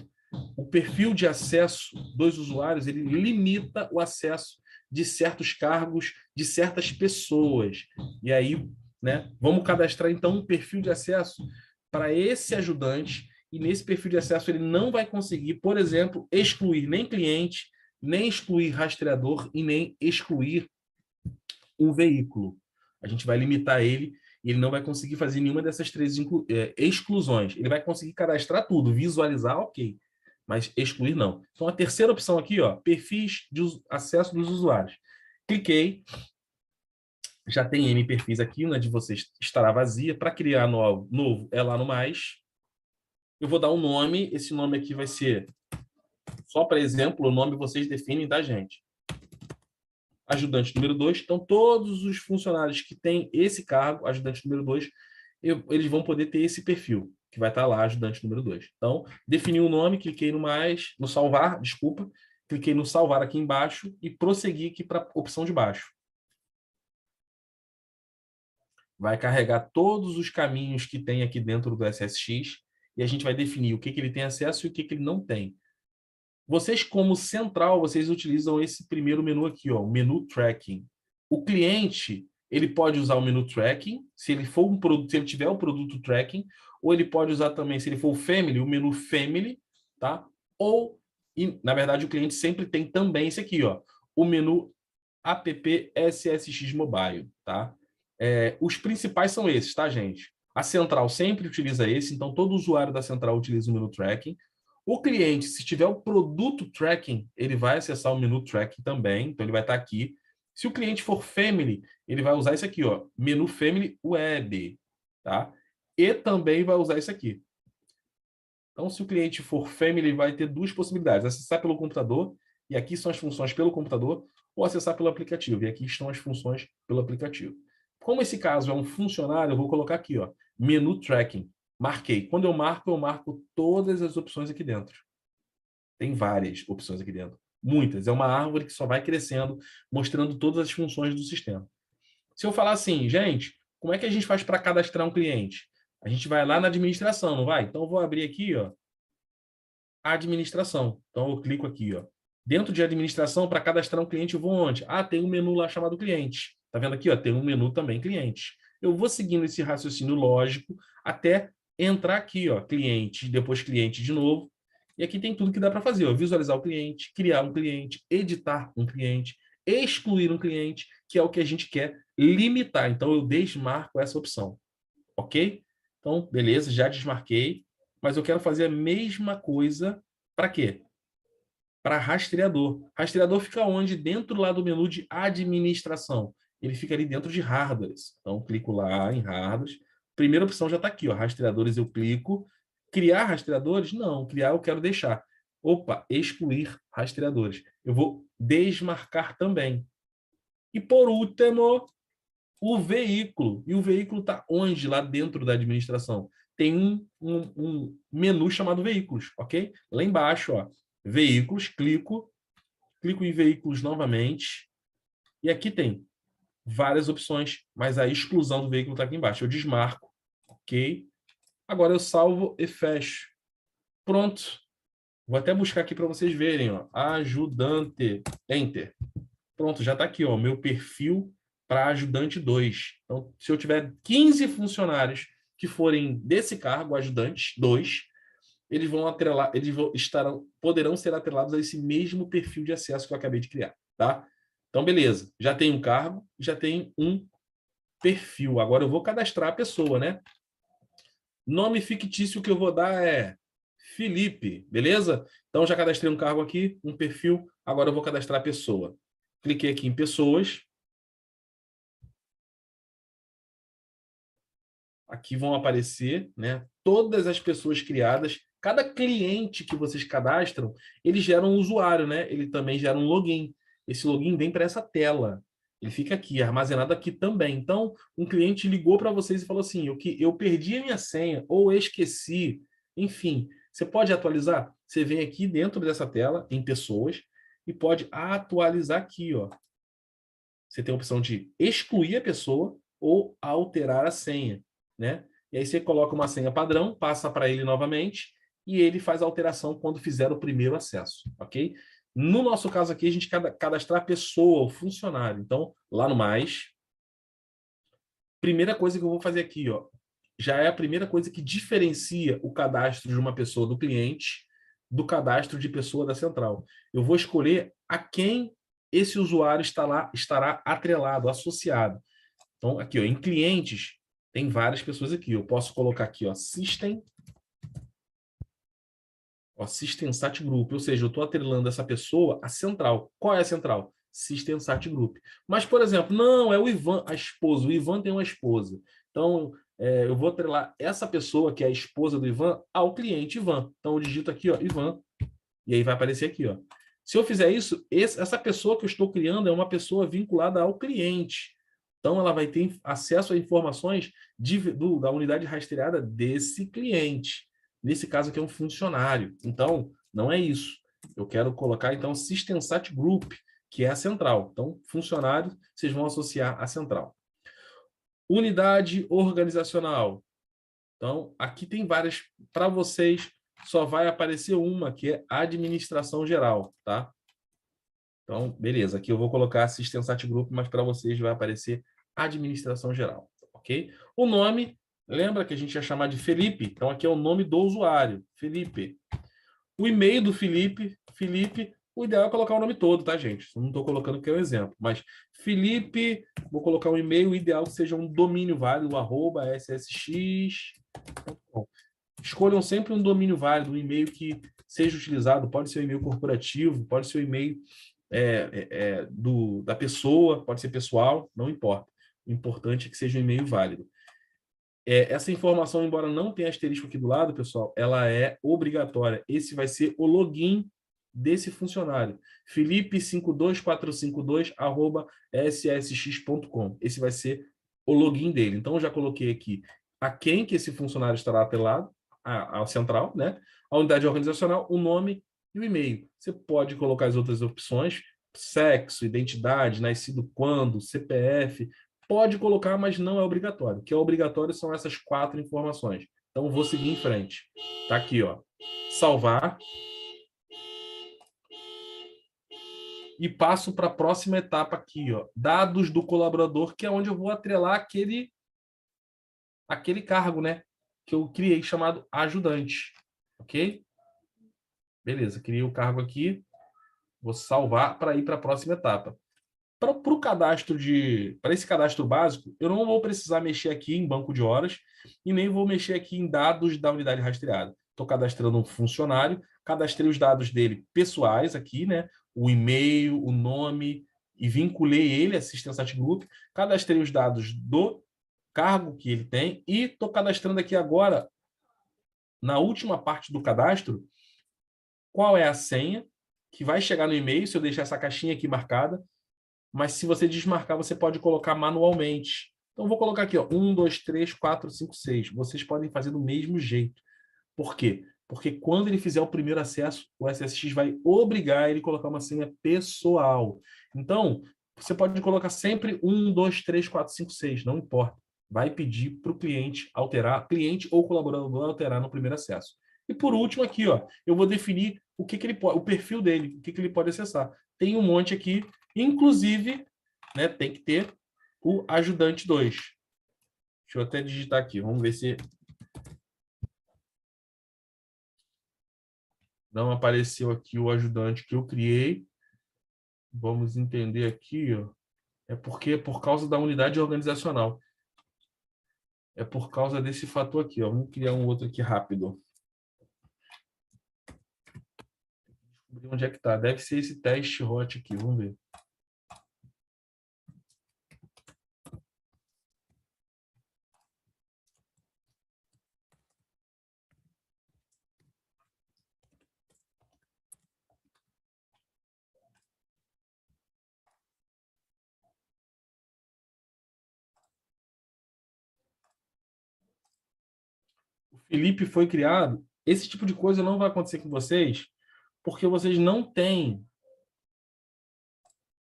o perfil de acesso dos usuários, ele limita o acesso de certos cargos, de certas pessoas. E aí, né, vamos cadastrar, então, um perfil de acesso para esse ajudante, e nesse perfil de acesso ele não vai conseguir, por exemplo, excluir nem cliente, nem excluir rastreador e nem excluir um veículo. A gente vai limitar ele e ele não vai conseguir fazer nenhuma dessas três exclusões. Ele vai conseguir cadastrar tudo, visualizar, ok, mas excluir não. Então, a terceira opção aqui, ó, perfis de acesso dos usuários. Cliquei, já tem N perfis aqui, né, de vocês estará vazia. Para criar novo é lá no mais. Eu vou dar um nome, esse nome aqui vai ser, só para exemplo, o nome vocês definem, tá, gente? Ajudante número 2. Então, todos os funcionários que têm esse cargo, ajudante número 2, eles vão poder ter esse perfil, que vai estar lá, ajudante número 2. Então, defini o nome, cliquei no mais, no salvar, desculpa, cliquei no salvar aqui embaixo e prossegui aqui para a opção de baixo. Vai carregar todos os caminhos que tem aqui dentro do SSX e a gente vai definir o que ele tem acesso e o que ele não tem. Vocês, como central, vocês utilizam esse primeiro menu aqui, ó, o menu tracking. O cliente, ele pode usar o menu tracking, se ele for se ele tiver o produto tracking, ou ele pode usar também, se ele for o family, o menu family, tá? Ou, na verdade, o cliente sempre tem também esse aqui, ó, o menu app SSX Mobile, tá? Os principais são esses, tá, gente? A central sempre utiliza esse, então todo usuário da central utiliza o menu tracking. O cliente, se tiver o produto tracking, ele vai acessar o menu tracking também, então ele vai estar aqui. Se o cliente for family, ele vai usar esse aqui, ó, menu family web, tá? e também vai usar isso aqui. Então, se o cliente for family, vai ter duas possibilidades: acessar pelo computador, e aqui são as funções pelo computador, ou acessar pelo aplicativo, e aqui estão as funções pelo aplicativo. Como esse caso é um funcionário, eu vou colocar aqui, ó, menu tracking. Marquei. Quando eu marco todas as opções aqui dentro. Tem várias opções aqui dentro. Muitas. É uma árvore que só vai crescendo, mostrando todas as funções do sistema. Se eu falar assim, gente, como é que a gente faz para cadastrar um cliente? A gente vai lá na administração, não vai? Então, eu vou abrir aqui, ó, administração. Então, eu clico aqui, ó. Dentro de administração, para cadastrar um cliente, eu vou onde? Ah, tem um menu lá chamado cliente. Tá vendo aqui, ó? Tem um menu também cliente. Eu vou seguindo esse raciocínio lógico até entrar aqui, ó, cliente, depois cliente de novo. E aqui tem tudo que dá para fazer, ó. Visualizar o cliente, criar um cliente, editar um cliente, excluir um cliente, que é o que a gente quer limitar. Então, eu desmarco essa opção. Ok? Então, beleza, já desmarquei. Mas eu quero fazer a mesma coisa para quê? Para rastreador. Rastreador fica onde? Dentro lá do menu de administração. Ele fica ali dentro de hardwares. Então, clico lá em hardwares. Primeira opção já está aqui, ó, rastreadores eu clico. Criar rastreadores? Não, criar eu quero deixar. Opa, excluir rastreadores. Eu vou desmarcar também. E por último, o veículo. E o veículo está onde? Lá dentro da administração. Tem um menu chamado veículos, ok? Lá embaixo, ó, veículos, clico em veículos novamente, e aqui tem várias opções, mas a exclusão do veículo está aqui embaixo. Eu desmarco, ok? Agora eu salvo e fecho. Pronto. Vou até buscar aqui para vocês verem, ó, ajudante, enter. Pronto, já está aqui, ó, meu perfil para ajudante 2. Então, se eu tiver 15 funcionários que forem desse cargo, ajudante 2, eles vão atrelar, poderão ser atrelados a esse mesmo perfil de acesso que eu acabei de criar, tá? Então, beleza. Já tem um cargo, já tem um perfil. Agora eu vou cadastrar a pessoa, né? Nome fictício que eu vou dar é Felipe, beleza? Então, já cadastrei um cargo aqui, um perfil. Agora eu vou cadastrar a pessoa. Cliquei aqui em pessoas. Aqui vão aparecer, né, todas as pessoas criadas. Cada cliente que vocês cadastram, ele gera um usuário, né? Ele também gera um login. Esse login vem para essa tela. Ele fica aqui, armazenado aqui também. Então, um cliente ligou para vocês e falou assim: eu perdi a minha senha ou esqueci. Enfim, você pode atualizar? Você vem aqui dentro dessa tela, em pessoas, e pode atualizar aqui, ó. Você tem a opção de excluir a pessoa ou alterar a senha, né? E aí você coloca uma senha padrão, passa para ele novamente e ele faz a alteração quando fizer o primeiro acesso, ok? No nosso caso aqui, a gente cadastrar a pessoa, o funcionário. Então, lá no mais, primeira coisa que eu vou fazer aqui, ó, já é a primeira coisa que diferencia o cadastro de uma pessoa do cliente do cadastro de pessoa da central. Eu vou escolher a quem esse usuário estará atrelado, associado. Então, aqui, ó, em clientes, tem várias pessoas aqui. Eu posso colocar aqui, ó, System Sat Group, ou seja, eu estou atrelando essa pessoa à central. Qual é a central? System Sat Group. Mas, por exemplo, não, é o Ivan, a esposa. O Ivan tem uma esposa. Então, eu vou atrelar essa pessoa, que é a esposa do Ivan, ao cliente Ivan. Então, eu digito aqui, ó, Ivan, e aí vai aparecer aqui, ó. Se eu fizer isso, essa pessoa que eu estou criando é uma pessoa vinculada ao cliente. Então, ela vai ter acesso a informações da unidade rastreada desse cliente. Nesse caso aqui é um funcionário. Então, não é isso. Eu quero colocar, então, System Sat Group, que é a central. Então, funcionário, vocês vão associar à central. Unidade organizacional. Então, aqui tem várias para vocês. Só vai aparecer uma, que é administração geral, tá? Então, beleza. Aqui eu vou colocar System Sat Group, mas para vocês vai aparecer administração geral, ok? O nome, lembra que a gente ia chamar de Felipe? Então, aqui é o nome do usuário, Felipe. O e-mail do Felipe, o ideal é colocar o nome todo, tá, gente? Não estou colocando aqui um exemplo, mas Felipe, vou colocar um e-mail, o ideal que seja um domínio válido, @ssx. Bom, escolham sempre um domínio válido, um e-mail que seja utilizado, pode ser um e-mail corporativo, pode ser um e-mail da pessoa, pode ser pessoal, não importa. O importante é que seja um e-mail válido. Essa informação, embora não tenha asterisco aqui do lado, pessoal, ela é obrigatória. Esse vai ser o login desse funcionário. felipe52452@ssx.com. Esse vai ser o login dele. Então, eu já coloquei aqui a quem que esse funcionário estará atrelado, a central, né? A unidade organizacional, o nome e o e-mail. Você pode colocar as outras opções, sexo, identidade, nascido quando, CPF, pode colocar, mas não é obrigatório. O que é obrigatório são essas 4 informações. Então, vou seguir em frente. Tá aqui, ó. Salvar. E passo para a próxima etapa aqui, ó. Dados do colaborador, que é onde eu vou atrelar aquele cargo, né? Que eu criei, chamado ajudante. Ok? Beleza, criei o cargo aqui. Vou salvar para ir para a próxima etapa. Para esse cadastro básico, eu não vou precisar mexer aqui em banco de horas e nem vou mexer aqui em dados da unidade rastreada. Estou cadastrando um funcionário, cadastrei os dados dele pessoais aqui, né? O e-mail, o nome, e vinculei ele, Assistência Site Group, cadastrei os dados do cargo que ele tem e estou cadastrando aqui agora, na última parte do cadastro, qual é a senha que vai chegar no e-mail, se eu deixar essa caixinha aqui marcada, mas se você desmarcar, você pode colocar manualmente. Então, vou colocar aqui, ó, 1, 2, 3, 4, 5, 6. Vocês podem fazer do mesmo jeito. Por quê? Porque quando ele fizer o primeiro acesso, o SSX vai obrigar ele a colocar uma senha pessoal. Então, você pode colocar sempre 1, 2, 3, 4, 5, 6, não importa. Vai pedir para o cliente alterar, cliente ou colaborador alterar no primeiro acesso. E por último aqui, ó, eu vou definir o que ele pode, o perfil dele, o que ele pode acessar. Tem um monte aqui, inclusive, né, tem que ter o ajudante 2. Deixa eu até digitar aqui, vamos ver se não apareceu aqui o ajudante que eu criei. Vamos entender aqui, ó. É porque é por causa da unidade organizacional. É por causa desse fator aqui, ó. Vamos criar um outro aqui rápido. Onde é que tá? Deve ser esse teste hot aqui, vamos ver. O Felipe foi criado. Esse tipo de coisa não vai acontecer com vocês, porque vocês não têm.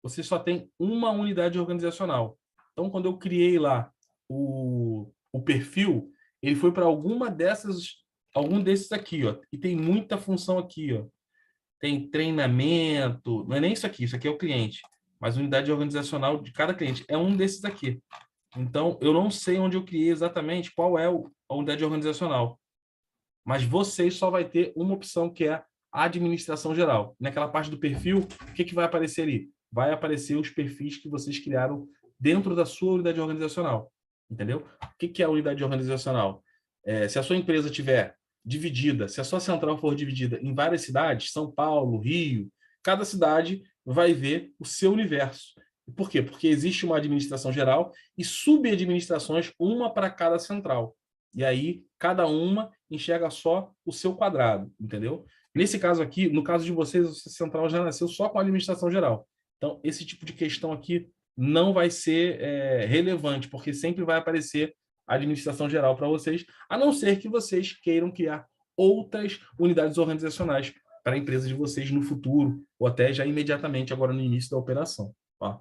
Você só tem uma unidade organizacional. Então, quando eu criei lá o perfil, ele foi para algum desses aqui, ó. E tem muita função aqui, ó. Tem treinamento, não é nem isso aqui é o cliente, mas unidade organizacional de cada cliente é um desses aqui. Então, eu não sei onde eu criei exatamente qual é a unidade organizacional, mas vocês só vai ter uma opção que é a administração geral. Naquela parte do perfil, o que vai aparecer ali? Vai aparecer os perfis que vocês criaram dentro da sua unidade organizacional, entendeu? O que é a unidade organizacional? Se a sua empresa tiver dividida, se a sua central for dividida em várias cidades, São Paulo, Rio, cada cidade vai ver o seu universo. Por quê? Porque existe uma administração geral e subadministrações, uma para cada central. E aí, cada uma enxerga só o seu quadrado, entendeu? Nesse caso aqui, no caso de vocês, a central já nasceu só com a administração geral. Então, esse tipo de questão aqui não vai ser relevante, porque sempre vai aparecer a administração geral para vocês, a não ser que vocês queiram criar outras unidades organizacionais para a empresa de vocês no futuro, ou até já imediatamente agora no início da operação. Ó.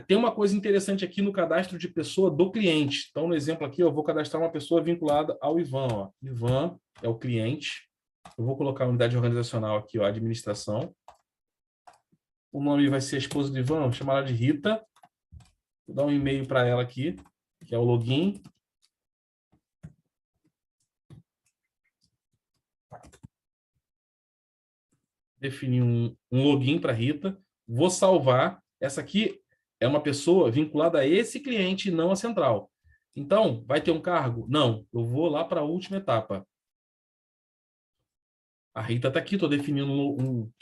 Tem uma coisa interessante aqui no cadastro de pessoa do cliente. Então, no exemplo aqui, eu vou cadastrar uma pessoa vinculada ao Ivan. Ó. Ivan é o cliente. Eu vou colocar a unidade organizacional aqui, ó, administração. O nome vai ser a esposa do Ivan, vou chamar ela de Rita. Vou dar um e-mail para ela aqui, que é o login. Definir um login para Rita. Vou salvar. Essa aqui é uma pessoa vinculada a esse cliente, não a central. Então, vai ter um cargo? Não. Eu vou lá para a última etapa. A Rita está aqui, estou definindo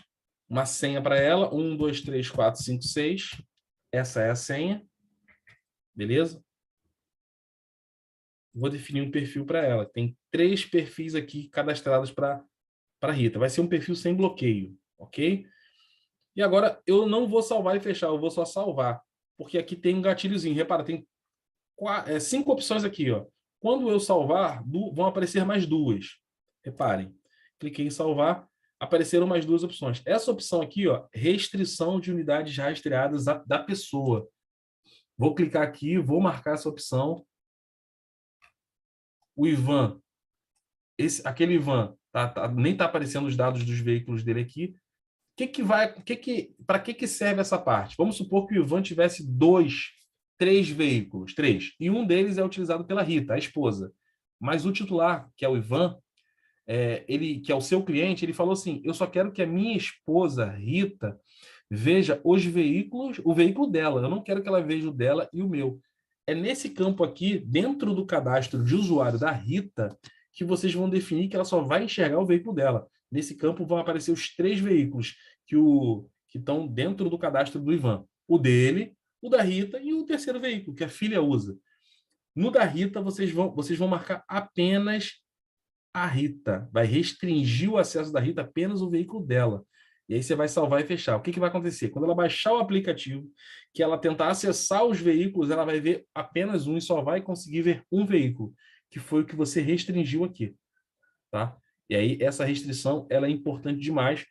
uma senha para ela. 1, 2, 3, 4, 5, 6. Essa é a senha. Beleza? vou definir um perfil para ela. Tem 3 perfis aqui cadastrados para Rita. Vai ser um perfil sem bloqueio, ok? E agora eu não vou salvar e fechar, eu vou só salvar, porque aqui tem um gatilhozinho. Repara, tem 5 opções aqui, ó. Quando eu salvar, vão aparecer mais 2. Reparem, cliquei em salvar, apareceram mais 2 opções. Essa opção aqui, ó, restrição de unidades rastreadas da pessoa. Vou clicar aqui, vou marcar essa opção. O Ivan, aquele Ivan, nem está aparecendo os dados dos veículos dele aqui. Para que serve essa parte? Vamos supor que o Ivan tivesse 3 veículos, 3, e um deles é utilizado pela Rita, a esposa. Mas o titular, que é o Ivan, que é o seu cliente, ele falou assim: eu só quero que a minha esposa, Rita, veja os veículos, o veículo dela. Eu não quero que ela veja o dela e o meu. É nesse campo aqui, dentro do cadastro de usuário da Rita, que vocês vão definir que ela só vai enxergar o veículo dela. Nesse campo vão aparecer os 3 veículos que estão dentro do cadastro do Ivan. O dele, o da Rita e o terceiro veículo, que a filha usa. No da Rita, vocês vão marcar apenas a Rita. Vai restringir o acesso da Rita apenas o veículo dela. E aí você vai salvar e fechar. O que vai acontecer? Quando ela baixar o aplicativo, que ela tentar acessar os veículos, ela vai ver apenas um e só vai conseguir ver um veículo, que foi o que você restringiu aqui. Tá? E aí essa restrição ela é importante demais.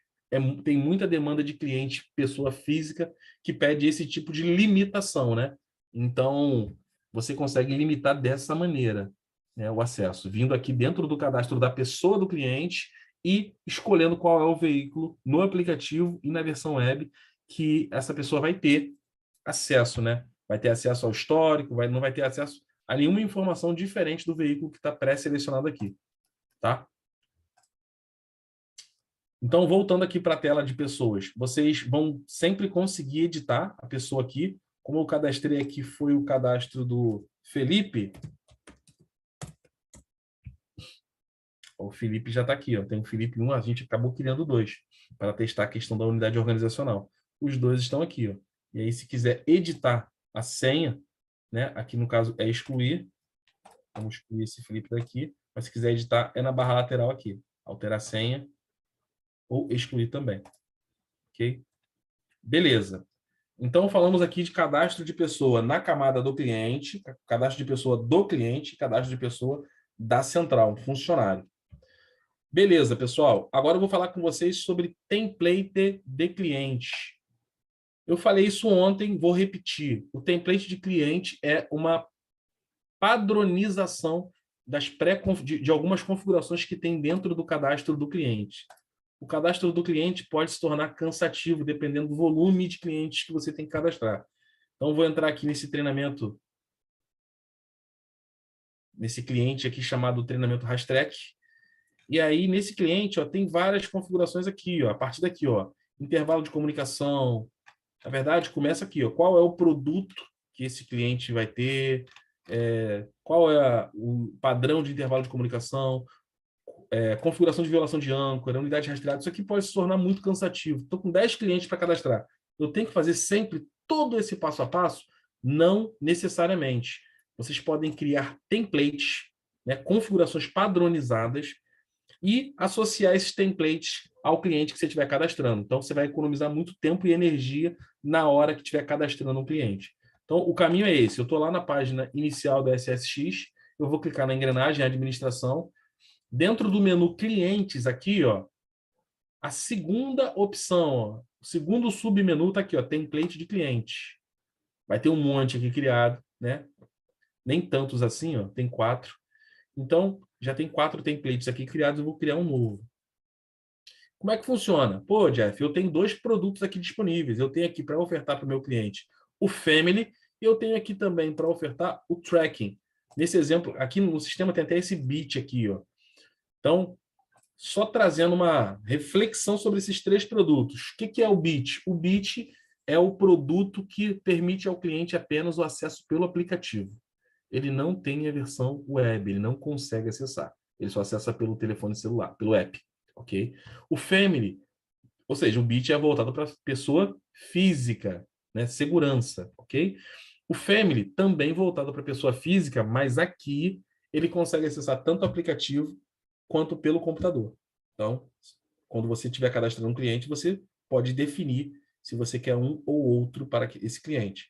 Tem muita demanda de cliente, pessoa física, que pede esse tipo de limitação, né? Então, você consegue limitar dessa maneira, né, o acesso, vindo aqui dentro do cadastro da pessoa do cliente e escolhendo qual é o veículo no aplicativo e na versão web que essa pessoa vai ter acesso, né? Vai ter acesso ao histórico, não vai ter acesso a nenhuma informação diferente do veículo que está pré-selecionado aqui, tá? Então, voltando aqui para a tela de pessoas, vocês vão sempre conseguir editar a pessoa aqui. Como eu cadastrei aqui, foi o cadastro do Felipe. O Felipe já está aqui, ó. Tem o Felipe 1, a gente acabou criando 2 para testar a questão da unidade organizacional. Os 2 estão aqui, ó. E aí, se quiser editar a senha, né? Aqui no caso é excluir. Vamos excluir esse Felipe daqui. Mas se quiser editar, é na barra lateral aqui. Alterar a senha ou excluir também. Ok? Beleza. Então, falamos aqui de cadastro de pessoa na camada do cliente, cadastro de pessoa do cliente, cadastro de pessoa da central, um funcionário. Beleza, pessoal. Agora eu vou falar com vocês sobre template de cliente. Eu falei isso ontem, vou repetir. O template de cliente é uma padronização de algumas configurações que tem dentro do cadastro do cliente. O cadastro do cliente pode se tornar cansativo, dependendo do volume de clientes que você tem que cadastrar. Então, vou entrar aqui nesse treinamento, nesse cliente aqui chamado treinamento Rastrec. E aí, nesse cliente, ó, tem várias configurações aqui, ó, a partir daqui, ó, intervalo de comunicação. Na verdade, começa aqui, ó, qual é o produto que esse cliente vai ter, qual é o padrão de intervalo de comunicação, configuração de violação de âncora, unidade rastreada. Isso aqui pode se tornar muito cansativo. Estou com 10 clientes para cadastrar. Eu tenho que fazer sempre todo esse passo a passo? Não necessariamente. Vocês podem criar templates, né, configurações padronizadas, e associar esses templates ao cliente que você estiver cadastrando. Então, você vai economizar muito tempo e energia na hora que estiver cadastrando um cliente. Então, o caminho é esse. Eu estou lá na página inicial da SSX, eu vou clicar na engrenagem administração. Dentro do menu clientes aqui, ó, a segunda opção, ó, o segundo submenu está aqui, ó, template de cliente. Vai ter um monte aqui criado, né? Nem tantos assim, ó, tem 4. Então, já tem 4 templates aqui criados, eu vou criar um novo. Como é que funciona? Pô, Jeff, eu tenho 2 produtos aqui disponíveis. Eu tenho aqui para ofertar para o meu cliente o Family e eu tenho aqui também para ofertar o Tracking. Nesse exemplo, aqui no sistema tem até esse bit aqui, ó. Então, só trazendo uma reflexão sobre esses 3 produtos. O que é o bit? O bit é o produto que permite ao cliente apenas o acesso pelo aplicativo. Ele não tem a versão web, ele não consegue acessar. Ele só acessa pelo telefone celular, pelo app, ok? O Family, ou seja, o bit é voltado para pessoa física, né? Segurança, ok? O Family também voltado para pessoa física, mas aqui ele consegue acessar tanto o aplicativo quanto pelo computador. Então, quando você estiver cadastrando um cliente, você pode definir se você quer um ou outro para esse cliente,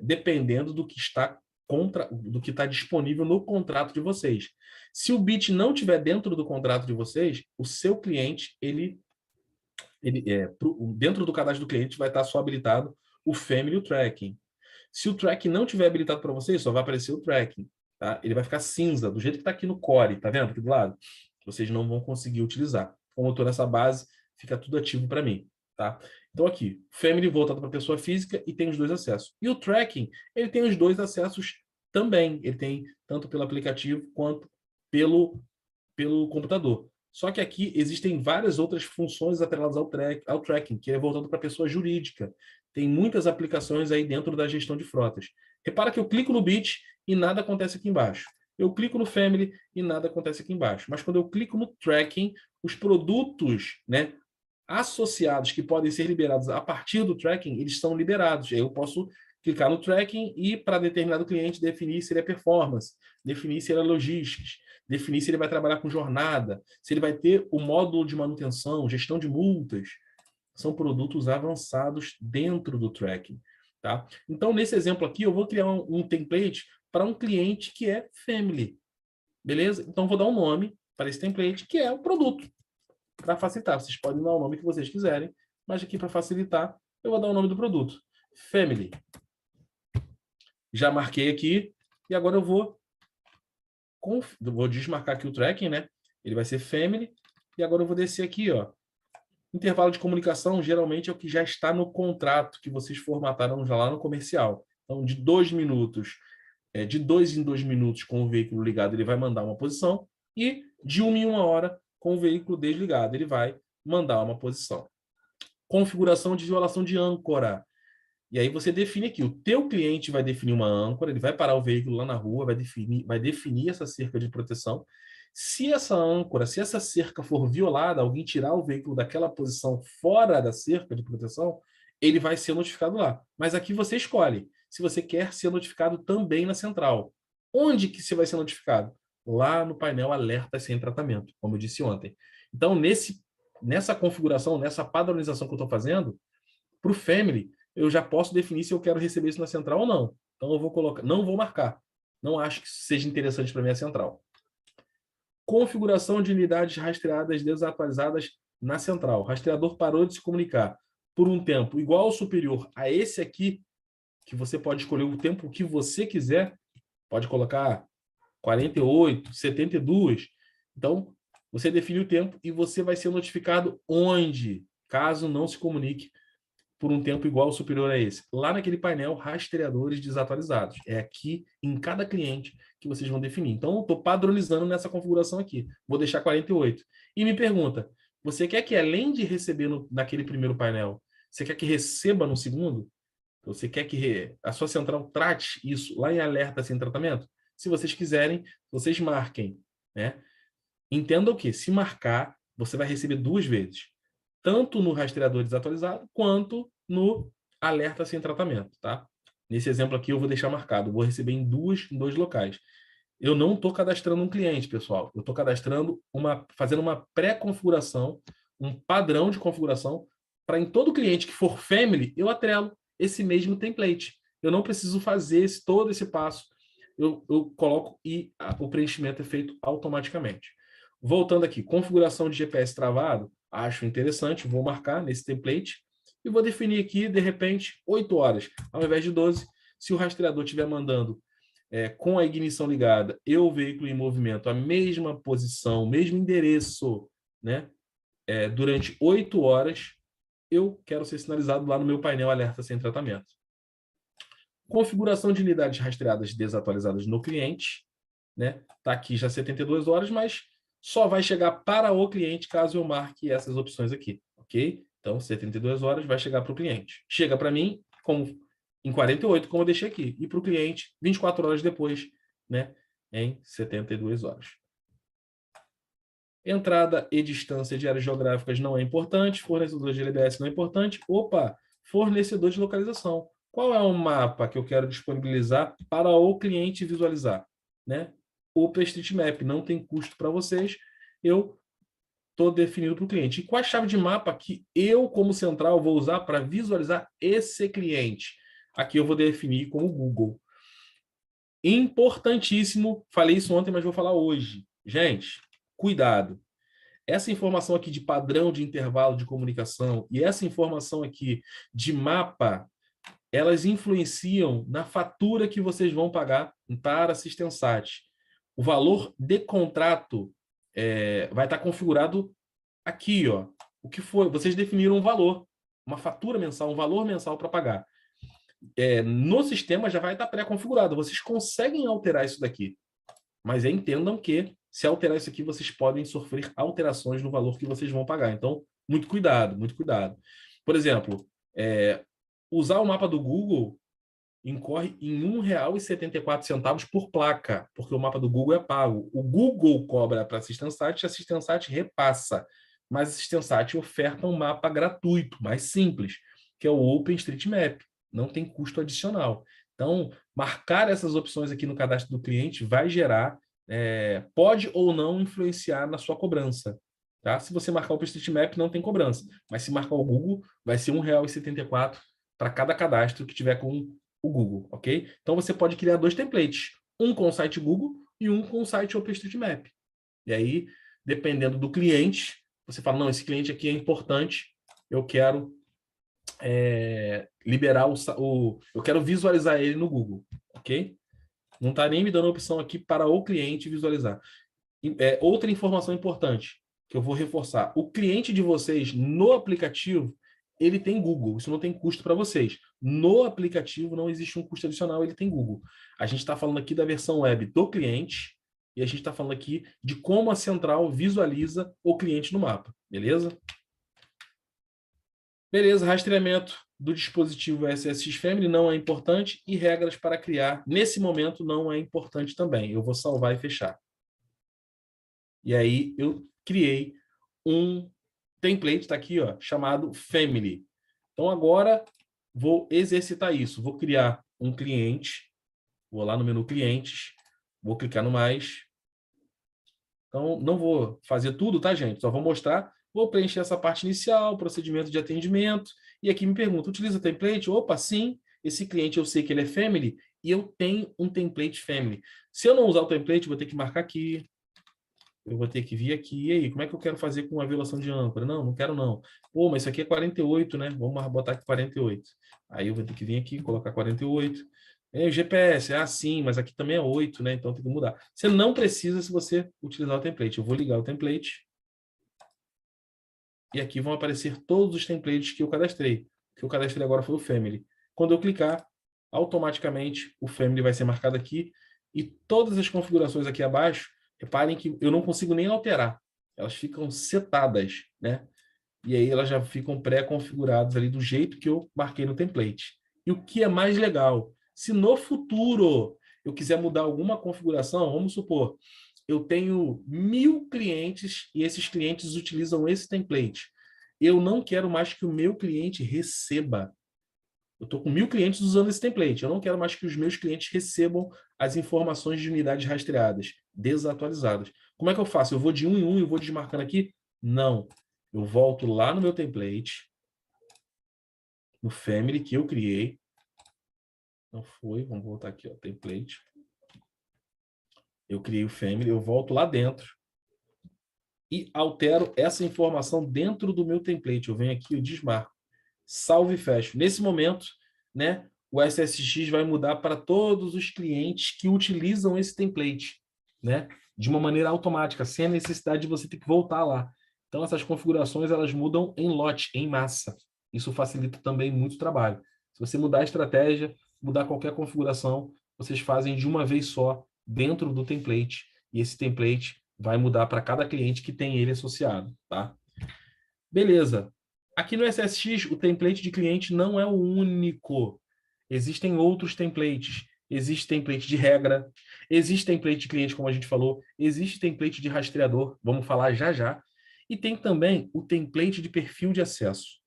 dependendo do que está disponível no contrato de vocês. Se o bit não estiver dentro do contrato de vocês, o seu cliente, dentro do cadastro do cliente vai estar só habilitado o Family e o Tracking. Se o Tracking não estiver habilitado para vocês, só vai aparecer o Tracking. Tá? Ele vai ficar cinza, do jeito que está aqui no Core, tá vendo aqui do lado? Vocês não vão conseguir utilizar. Como eu estou nessa base, fica tudo ativo para mim. Tá? Então aqui, Family voltado para a pessoa física e tem os dois acessos. E o Tracking, ele tem os dois acessos também. Ele tem tanto pelo aplicativo quanto pelo computador. Só que aqui existem várias outras funções atreladas ao tracking, que é voltado para a pessoa jurídica. Tem muitas aplicações aí dentro da gestão de frotas. Repara que eu clico no bit e nada acontece aqui embaixo. Eu clico no Family e nada acontece aqui embaixo. Mas quando eu clico no Tracking, os produtos, né, associados que podem ser liberados a partir do Tracking, eles são liberados. Aí eu posso clicar no Tracking e, para determinado cliente, definir se ele é performance, definir se ele é logistics, definir se ele vai trabalhar com jornada, se ele vai ter o módulo de manutenção, gestão de multas. São produtos avançados dentro do Tracking. Tá? Então, nesse exemplo aqui, eu vou criar um template para um cliente que é Family. Beleza? Então, vou dar um nome para esse template, que é o produto. Para facilitar, vocês podem dar o nome que vocês quiserem, mas aqui, para facilitar, eu vou dar o nome do produto. Family. Já marquei aqui, e agora eu vou desmarcar aqui o tracking, né? Ele vai ser Family, e agora eu vou descer aqui, ó. Intervalo de comunicação, geralmente, é o que já está no contrato que vocês formataram já lá no comercial. Então, de 2 minutos, de 2 em 2 minutos com o veículo ligado, ele vai mandar uma posição, e de 1 em 1 hora, com o veículo desligado, ele vai mandar uma posição. Configuração de violação de âncora. E aí você define aqui, o teu cliente vai definir uma âncora, ele vai parar o veículo lá na rua, vai definir essa cerca de proteção. Se essa âncora, se essa cerca for violada, alguém tirar o veículo daquela posição fora da cerca de proteção, ele vai ser notificado lá. Mas aqui você escolhe se você quer ser notificado também na central. Onde que você vai ser notificado? Lá no painel alerta sem tratamento, como eu disse ontem. Então, nessa configuração, nessa padronização que eu estou fazendo, para o Family, eu já posso definir se eu quero receber isso na central ou não. Então, eu vou colocar, não vou marcar. Não acho que seja interessante para minha central. Configuração de unidades rastreadas desatualizadas na central. O rastreador parou de se comunicar por um tempo igual ou superior a esse aqui, que você pode escolher o tempo que você quiser. Pode colocar 48, 72. Então, você define o tempo e você vai ser notificado onde, caso não se comunique por um tempo igual ou superior a esse. Lá naquele painel, rastreadores desatualizados. É aqui, em cada cliente, que vocês vão definir. Então, eu estou padronizando nessa configuração aqui. Vou deixar 48. E me pergunta, você quer que, além de receber naquele primeiro painel, você quer que receba no segundo? Você quer que a sua central trate isso lá em alerta sem tratamento? Se vocês quiserem, vocês marquem. Né? Entendam que, se marcar, você vai receber 2 vezes. Tanto no rastreador desatualizado, quanto no alerta sem tratamento, tá? Nesse exemplo aqui, eu vou deixar marcado. Vou receber em dois locais. Eu não estou cadastrando um cliente, pessoal. Eu estou cadastrando fazendo uma pré-configuração, um padrão de configuração, para em todo cliente que for Family, eu atrelo esse mesmo template. Eu não preciso fazer todo esse passo. Eu coloco e o preenchimento é feito automaticamente. Voltando aqui, configuração de GPS travado, acho interessante, vou marcar nesse template e vou definir aqui, de repente, 8 horas, ao invés de 12, se o rastreador estiver mandando com a ignição ligada e o veículo em movimento, a mesma posição, mesmo endereço, né, durante 8 horas, eu quero ser sinalizado lá no meu painel alerta sem tratamento. Configuração de unidades rastreadas desatualizadas no cliente, né? Tá aqui já 72 horas, mas só vai chegar para o cliente caso eu marque essas opções aqui, ok? Então, 72 horas vai chegar para o cliente. Chega para mim em 48, como eu deixei aqui, e para o cliente 24 horas depois, né? Em 72 horas. Entrada e distância de áreas geográficas não é importante, fornecedor de LBS não é importante. Opa, fornecedor de localização. Qual é o mapa que eu quero disponibilizar para o cliente visualizar? Né? OpenStreetMap. Não tem custo para vocês. Eu estou definindo para o cliente. E qual a chave de mapa que eu, como central, vou usar para visualizar esse cliente? Aqui eu vou definir como Google. Importantíssimo, falei isso ontem, mas vou falar hoje. Gente, cuidado. Essa informação aqui de padrão de intervalo de comunicação e essa informação aqui de mapa, elas influenciam na fatura que vocês vão pagar para a Sistensat. O valor de contrato vai estar configurado aqui, ó. O que foi? Vocês definiram um valor, uma fatura mensal, um valor mensal para pagar. No sistema já vai estar pré-configurado. Vocês conseguem alterar isso daqui. Mas entendam que, se alterar isso aqui, vocês podem sofrer alterações no valor que vocês vão pagar. Então, muito cuidado, muito cuidado. Por exemplo, usar o mapa do Google incorre em R$ 1,74 por placa, porque o mapa do Google é pago. O Google cobra para a Sistensat e a Sistensat repassa. Mas a Sistensat oferta um mapa gratuito, mais simples, que é o OpenStreetMap. Não tem custo adicional. Então, marcar essas opções aqui no cadastro do cliente vai gerar, pode ou não influenciar na sua cobrança. Tá? Se você marcar o OpenStreetMap, não tem cobrança. Mas se marcar o Google, vai ser R$ 1,74 para cada cadastro que tiver com o Google, ok? Então, você pode criar 2 templates. Um com o site Google e um com o site OpenStreetMap. E aí, dependendo do cliente, você fala, não, esse cliente aqui é importante, eu quero liberar eu quero visualizar ele no Google, ok? Não está nem me dando a opção aqui para o cliente visualizar. Outra informação importante que eu vou reforçar. O cliente de vocês no aplicativo, ele tem Google. Isso não tem custo para vocês. No aplicativo não existe um custo adicional, ele tem Google. A gente está falando aqui da versão web do cliente e a gente está falando aqui de como a central visualiza o cliente no mapa. Beleza? Beleza, rastreamento do dispositivo SSX Family não é importante e regras para criar, nesse momento, não é importante também. Eu vou salvar e fechar. E aí, eu criei um template, está aqui, ó, chamado Family. Então, agora, vou exercitar isso. Vou criar um cliente, vou lá no menu Clientes, vou clicar no Mais. Então, não vou fazer tudo, tá, gente? Só vou mostrar. Vou preencher essa parte inicial, procedimento de atendimento. E aqui me pergunta, utiliza template? Opa, sim. Esse cliente eu sei que ele é Family e eu tenho um template Family. Se eu não usar o template, vou ter que marcar aqui. Eu vou ter que vir aqui. E aí, como é que eu quero fazer com a violação de âncora? Não, não quero não. Pô, mas isso aqui é 48, né? Vamos botar aqui 48. Aí eu vou ter que vir aqui, colocar 48. O GPS, sim, mas aqui também é 8, né? Então tem que mudar. Você não precisa se você utilizar o template. Eu vou ligar o template. E aqui vão aparecer todos os templates que eu cadastrei. O que eu cadastrei agora foi o Family. Quando eu clicar, automaticamente o Family vai ser marcado aqui. E todas as configurações aqui abaixo, reparem que eu não consigo nem alterar. Elas ficam setadas, né? E aí elas já ficam pré-configuradas ali do jeito que eu marquei no template. E o que é mais legal, se no futuro eu quiser mudar alguma configuração, vamos supor, eu tenho 1.000 clientes e esses clientes utilizam esse template. Eu não quero mais que o meu cliente receba. Eu estou com 1.000 clientes usando esse template. Eu não quero mais que os meus clientes recebam as informações de unidades rastreadas, desatualizadas. Como é que eu faço? Eu vou de um em um e eu vou desmarcando aqui? Não. Eu volto lá no meu template, no Family que eu criei. Não foi, vamos voltar aqui, ó, template. Eu criei o Family, eu volto lá dentro e altero essa informação dentro do meu template. Eu venho aqui, eu desmarco, salvo e fecho. Nesse momento, né, o SSX vai mudar para todos os clientes que utilizam esse template, né, de uma maneira automática, sem a necessidade de você ter que voltar lá. Então, essas configurações elas mudam em lote, em massa. Isso facilita também muito o trabalho. Se você mudar a estratégia, mudar qualquer configuração, vocês fazem de uma vez só dentro do template. E esse template vai mudar para cada cliente que tem ele associado, tá? Beleza. Aqui no SSX, o template de cliente não é o único. Existem outros templates. Existe template de regra, existe template de cliente, como a gente falou, existe template de rastreador, vamos falar já já. E tem também o template de perfil de acesso.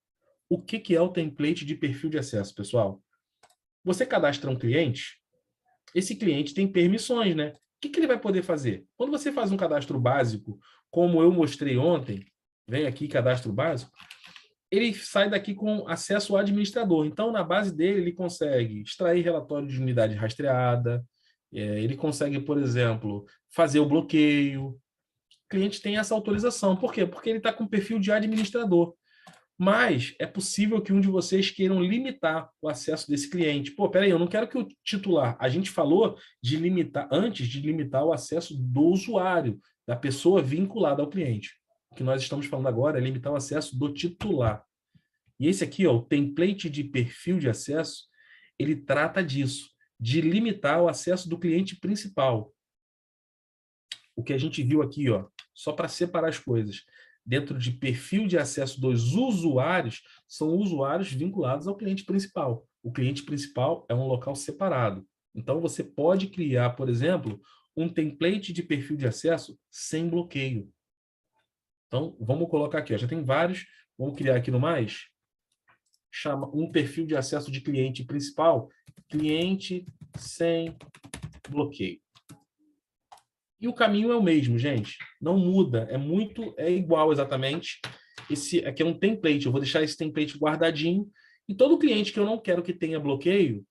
O que é o template de perfil de acesso, pessoal? Você cadastra um cliente, esse cliente tem permissões, né? que ele vai poder fazer? Quando você faz um cadastro básico, como eu mostrei ontem, vem aqui cadastro básico, ele sai daqui com acesso ao administrador. Então, na base dele, ele consegue extrair relatório de unidade rastreada, ele consegue, por exemplo, fazer o bloqueio. O cliente tem essa autorização. Por quê? Porque ele está com perfil de administrador. Mas é possível que um de vocês queiram limitar o acesso desse cliente. Pô, peraí, eu não quero que o titular... A gente falou de limitar, antes de limitar o acesso do usuário, da pessoa vinculada ao cliente. O que nós estamos falando agora é limitar o acesso do titular. E esse aqui, ó, o template de perfil de acesso, ele trata disso, de limitar o acesso do cliente principal. O que a gente viu aqui, ó, só para separar as coisas. Dentro de perfil de acesso dos usuários, são usuários vinculados ao cliente principal. O cliente principal é um local separado. Então, você pode criar, por exemplo, um template de perfil de acesso sem bloqueio. Então, vamos colocar aqui, ó, já tem vários. Vamos criar aqui no mais. Chama um perfil de acesso de cliente principal, cliente sem bloqueio. E o caminho é o mesmo, gente. Não muda, é igual exatamente. Esse aqui é um template, eu vou deixar esse template guardadinho. E todo cliente que eu não quero que tenha bloqueio,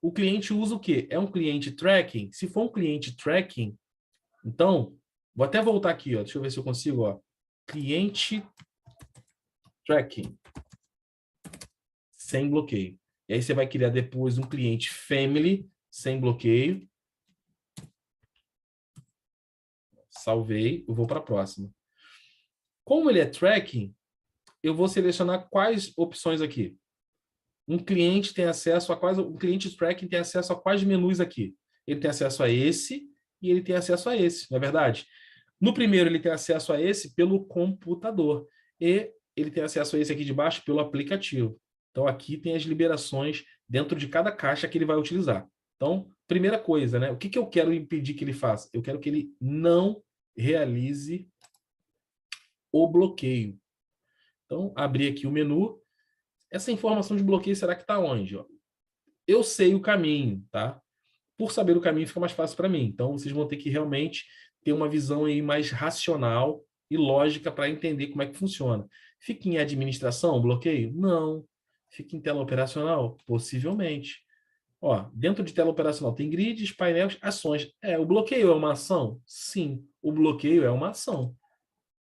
o cliente usa o quê? É um cliente tracking? Se for um cliente tracking, então, vou até voltar aqui, ó, deixa eu ver se eu consigo, ó. Cliente tracking sem bloqueio. E aí você vai criar depois um cliente family sem bloqueio. Salvei, eu vou para a próxima. Como ele é tracking, eu vou selecionar quais opções aqui. Um cliente tem acesso a quais... Um cliente tracking tem acesso a quais menus aqui? Ele tem acesso a esse e ele tem acesso a esse, não é verdade? No primeiro, ele tem acesso a esse pelo computador. E ele tem acesso a esse aqui de baixo pelo aplicativo. Então, aqui tem as liberações dentro de cada caixa que ele vai utilizar. Então, primeira coisa, né? O que eu quero impedir que ele faça? Eu quero que ele não realize o bloqueio. Então, abrir aqui o menu. Essa informação de bloqueio será que está onde? Ó? Eu sei o caminho, tá? Por saber o caminho fica mais fácil para mim. Então, vocês vão ter que realmente ter uma visão aí mais racional e lógica para entender como é que funciona. Fica em administração, bloqueio? Não. Fica em tela operacional? Possivelmente. Ó, dentro de tela operacional tem grids, painéis, ações. O bloqueio é uma ação? Sim, o bloqueio é uma ação.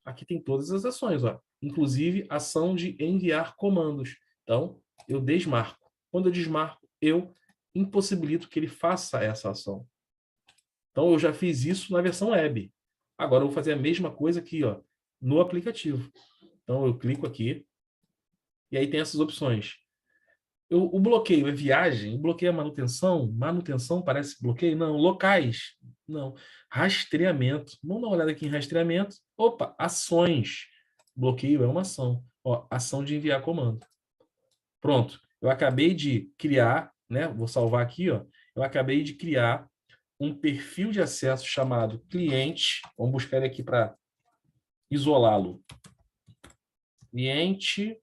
Aqui tem todas as ações, ó. Inclusive ação de enviar comandos. Então, eu desmarco. Quando eu desmarco, eu impossibilito que ele faça essa ação. Então, eu já fiz isso na versão web. Agora, eu vou fazer a mesma coisa aqui, ó, no aplicativo. Então, eu clico aqui e aí tem essas opções. O bloqueio é viagem? O bloqueio é manutenção? Manutenção parece bloqueio? Não. Locais? Não. Rastreamento. Vamos dar uma olhada aqui em rastreamento. Opa, ações. Bloqueio é uma ação. Ó, ação de enviar comando. Pronto. Eu acabei de criar, né? Vou salvar aqui, ó. Eu acabei de criar um perfil de acesso chamado cliente. Vamos buscar ele aqui para isolá-lo. Cliente...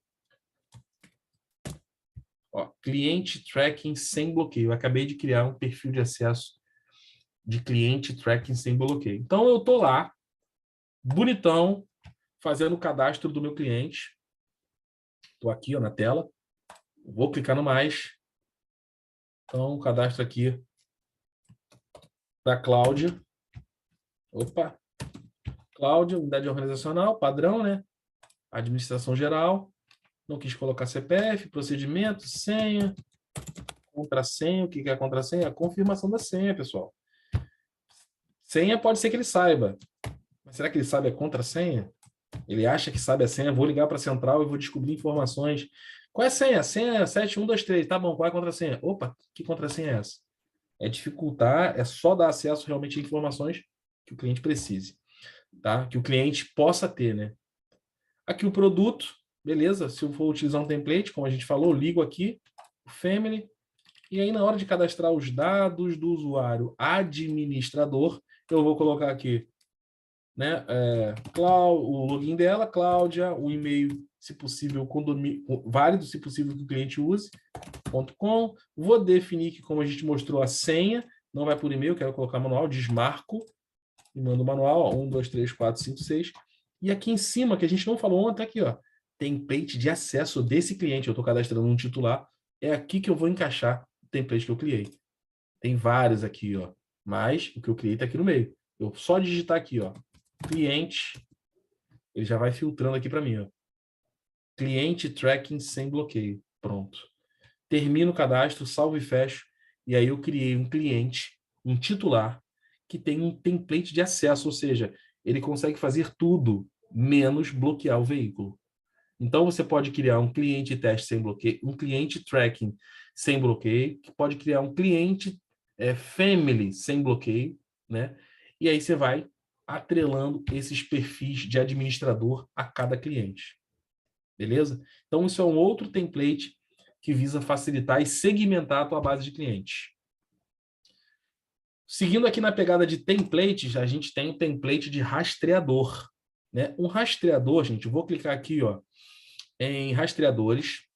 Ó, cliente tracking sem bloqueio. Eu acabei de criar um perfil de acesso de cliente tracking sem bloqueio. Então, eu estou lá, bonitão, fazendo o cadastro do meu cliente. Estou aqui, ó, na tela. Vou clicar no mais. Então, o cadastro aqui da Cláudia. Opa! Cláudia, unidade organizacional, padrão, né? Administração geral. Não quis colocar CPF, procedimento, senha, contrassenha. O que é a contrassenha? A confirmação da senha, pessoal. Senha pode ser que ele saiba. Mas será que ele sabe a contrassenha? Ele acha que sabe a senha. Vou ligar para a central e vou descobrir informações. Qual é a senha? A senha é 7123. Tá bom, qual é a contrassenha? Opa, que contrassenha é essa? É dificultar, é só dar acesso realmente a informações que o cliente precise. Tá? Que o cliente possa ter, né? Aqui o produto. Beleza, se eu for utilizar um template, como a gente falou, ligo aqui, o Family, e aí na hora de cadastrar os dados do usuário administrador, eu vou colocar aqui, né, o login dela, Cláudia, o e-mail, se possível, válido, se possível, que o cliente use, .com. Vou definir que, como a gente mostrou, a senha, Não vai por e-mail, quero colocar manual, desmarco e mando o manual, ó, 1, 2, 3, 4, 5, 6. E aqui em cima, que a gente não falou ontem, aqui, ó, template de acesso desse cliente. Eu estou cadastrando um titular. É aqui que eu vou encaixar o template que eu criei. Tem vários aqui, ó. Mas o que eu criei está aqui no meio. Eu só digitar aqui, ó, cliente, ele já vai filtrando aqui para mim, ó. Cliente tracking sem bloqueio. Pronto. Termino o cadastro, salvo e fecho. E aí eu criei um cliente, um titular, que tem um template de acesso, ou seja, ele consegue fazer tudo, menos bloquear o veículo. Então, você pode criar um cliente teste sem bloqueio, um cliente tracking sem bloqueio, que pode criar um cliente family sem bloqueio, né? E aí você vai atrelando esses perfis de administrador a cada cliente. Beleza? Então, isso é um outro template que visa facilitar e segmentar a tua base de clientes. Seguindo aqui na pegada de templates, a gente tem o template de rastreador, né? Um rastreador, gente, eu vou clicar aqui, ó, em rastreadores.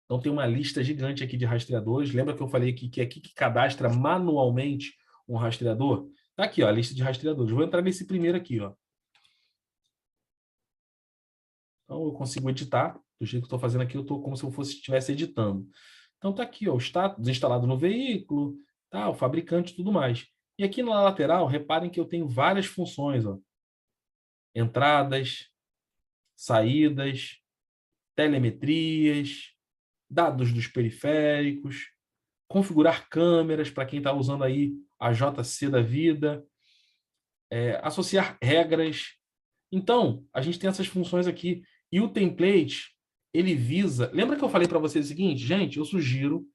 Então, tem uma lista gigante aqui de rastreadores. Lembra que eu falei que é aqui que cadastra manualmente um rastreador? Tá aqui, ó, a lista de rastreadores. Vou entrar nesse primeiro aqui, ó. Então, eu consigo editar. Do jeito que eu estou fazendo aqui, eu estou como se eu estivesse editando. Então, tá aqui, ó, o status instalado no veículo, tá, o fabricante e tudo mais. E aqui na lateral, reparem que eu tenho várias funções, ó. Entradas, saídas, telemetrias, dados dos periféricos, configurar câmeras para quem está usando aí a JC da vida, associar regras. Então, a gente tem essas funções aqui. E o template, ele visa... Lembra que eu falei para vocês o seguinte? Gente, eu sugiro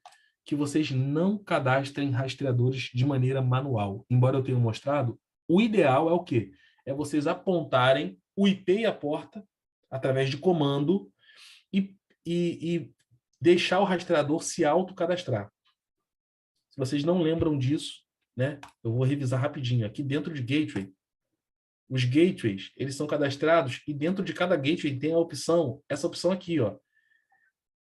que vocês não cadastrem rastreadores de maneira manual. Embora eu tenha mostrado, o ideal é o quê? É vocês apontarem o IP e a porta através de comando e deixar o rastreador se autocadastrar. Se vocês não lembram disso, né, eu vou revisar rapidinho. Aqui dentro de Gateway, os gateways, eles são cadastrados e dentro de cada gateway tem a opção, essa opção aqui, ó.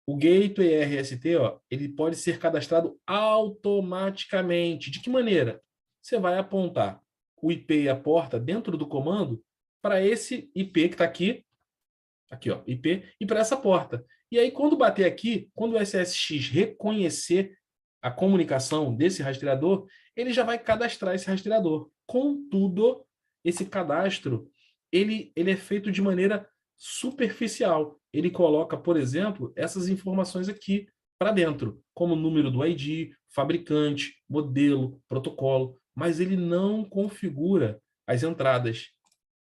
O Gateway RST, ó, ele pode ser cadastrado automaticamente. De que maneira? Você vai apontar o IP e a porta dentro do comando para esse IP que está aqui, ó, IP, e para essa porta. E aí, quando bater aqui, quando o SSX reconhecer a comunicação desse rastreador, ele já vai cadastrar esse rastreador. Contudo, esse cadastro, ele é feito de maneira superficial. Ele coloca, por exemplo, essas informações aqui para dentro, como o número do ID, fabricante, modelo, protocolo, mas ele não configura as entradas,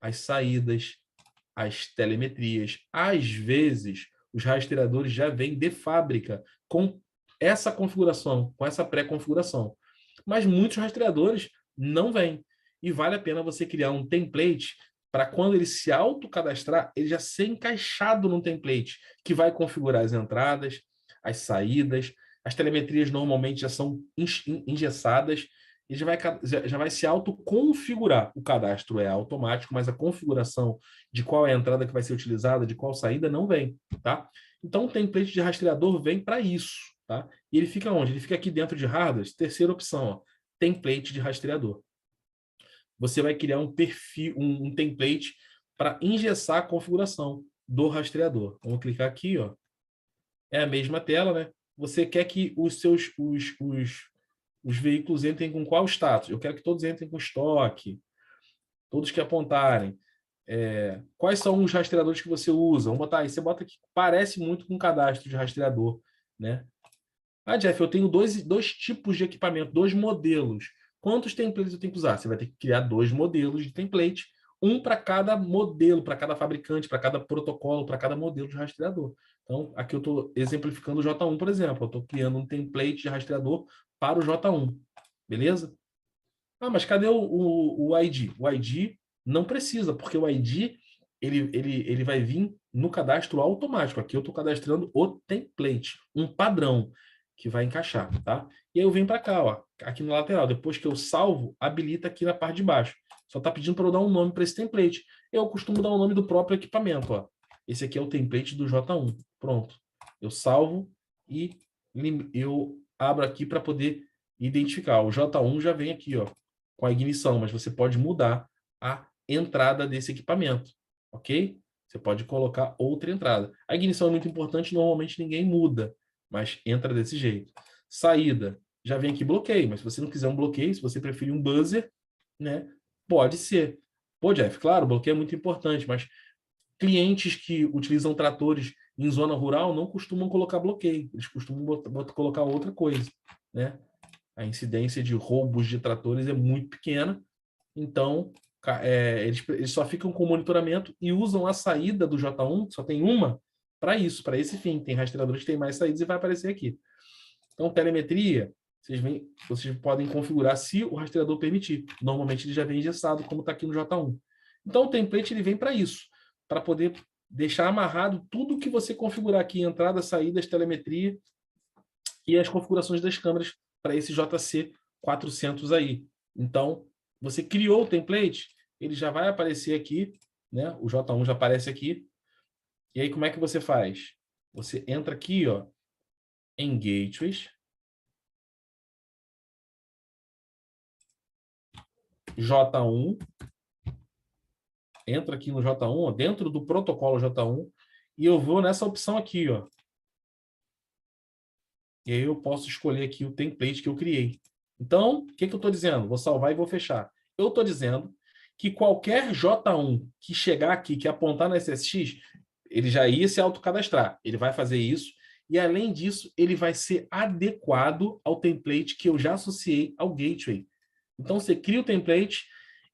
as saídas, as telemetrias. Às vezes, os rastreadores já vêm de fábrica com essa configuração, com essa pré-configuração. Mas muitos rastreadores não vêm. E vale a pena você criar um template para quando ele se autocadastrar, ele já ser encaixado no template, que vai configurar as entradas, as saídas, as telemetrias normalmente já são engessadas, e já vai se autoconfigurar. O cadastro é automático, mas a configuração de qual é a entrada que vai ser utilizada, de qual saída, não vem, tá? Então, o template de rastreador vem para isso, tá? E ele fica onde? Ele fica aqui dentro de hardware, terceira opção, ó, template de rastreador. Você vai criar um perfil, um template para engessar a configuração do rastreador. Vamos clicar aqui, ó. É a mesma tela, né? Você quer que os veículos entrem com qual status? Eu quero que todos entrem com estoque, todos que apontarem. Quais são os rastreadores que você usa? Vamos botar aí, você bota aqui, parece muito com cadastro de rastreador, né? Ah, Jeff, eu tenho dois tipos de equipamento, dois modelos. Quantos templates eu tenho que usar? Você vai ter que criar 2 modelos de template, um para cada modelo, para cada fabricante, para cada protocolo, para cada modelo de rastreador. Então, aqui eu estou exemplificando o J1, por exemplo. Eu estou criando um template de rastreador para o J1. Beleza? Ah, mas cadê o ID? O ID não precisa, porque o ID ele vai vir no cadastro automático. Aqui eu estou cadastrando o template, um padrão que vai encaixar, tá? E aí eu venho para cá, ó, aqui no lateral. Depois que eu salvo, habilita aqui na parte de baixo. Só está pedindo para eu dar um nome para esse template. Eu costumo dar o nome do próprio equipamento, ó. Esse aqui é o template do J1. Pronto. Eu salvo e eu abro aqui para poder identificar. O J1 já vem aqui, ó, com a ignição, mas você pode mudar a entrada desse equipamento, ok? Você pode colocar outra entrada. A ignição é muito importante, normalmente ninguém muda, mas entra desse jeito. Saída, já vem aqui bloqueio, mas se você não quiser um bloqueio, se você preferir um buzzer, né, pode ser. Pô, Jeff, claro, o bloqueio é muito importante, mas clientes que utilizam tratores em zona rural não costumam colocar bloqueio, eles costumam colocar outra coisa, né? A incidência de roubos de tratores é muito pequena, então eles só ficam com monitoramento e usam a saída do J1, só tem uma, para isso, para esse fim. Tem rastreadores que têm mais saídas e vai aparecer aqui. Então, telemetria, vocês podem configurar se o rastreador permitir. Normalmente ele já vem engessado, como está aqui no J1. Então, o template ele vem para isso, para poder deixar amarrado tudo que você configurar aqui, entradas, saídas, telemetria e as configurações das câmeras para esse JC 400 aí. Então, você criou o template, ele já vai aparecer aqui, né? O J1 já aparece aqui. E aí, como é que você faz? Você entra aqui, ó, em Gateways, J1, entra aqui no J1, ó, dentro do protocolo J1, e eu vou nessa opção aqui, ó. E aí eu posso escolher aqui o template que eu criei. Então, o que eu estou dizendo? Vou salvar e vou fechar. Eu estou dizendo que qualquer J1 que chegar aqui, que apontar no SSX, ele já ia se autocadastrar. Ele vai fazer isso. E, além disso, ele vai ser adequado ao template que eu já associei ao gateway. Então, você cria o template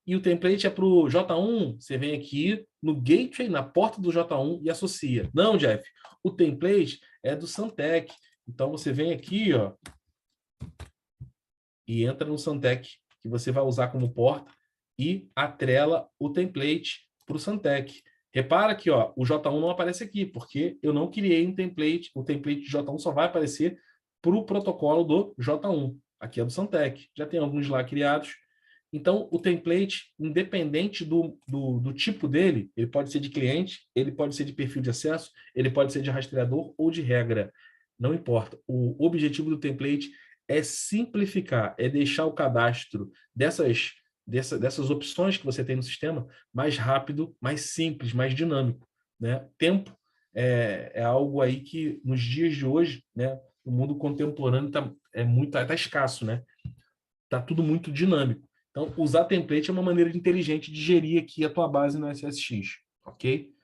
e o template é para o J1. Você vem aqui no gateway, na porta do J1 e associa. Não, Jeff, o template é do Santec. Então, você vem aqui, ó, e entra no Santec, que você vai usar como porta, e atrela o template para o Santec. Repara que, ó, o J1 não aparece aqui, porque eu não criei um template. O template de J1 só vai aparecer para o protocolo do J1. Aqui é do Santec. Já tem alguns lá criados. Então, o template, independente do tipo dele, ele pode ser de cliente, ele pode ser de perfil de acesso, ele pode ser de rastreador ou de regra. Não importa. O objetivo do template é simplificar, é deixar o cadastro dessas opções que você tem no sistema mais rápido, mais simples, mais dinâmico, né? Tempo é algo aí que nos dias de hoje, né, o mundo contemporâneo tá escasso, né? Tá tudo muito dinâmico. Então, usar template é uma maneira inteligente de gerir aqui a tua base no SSX, ok?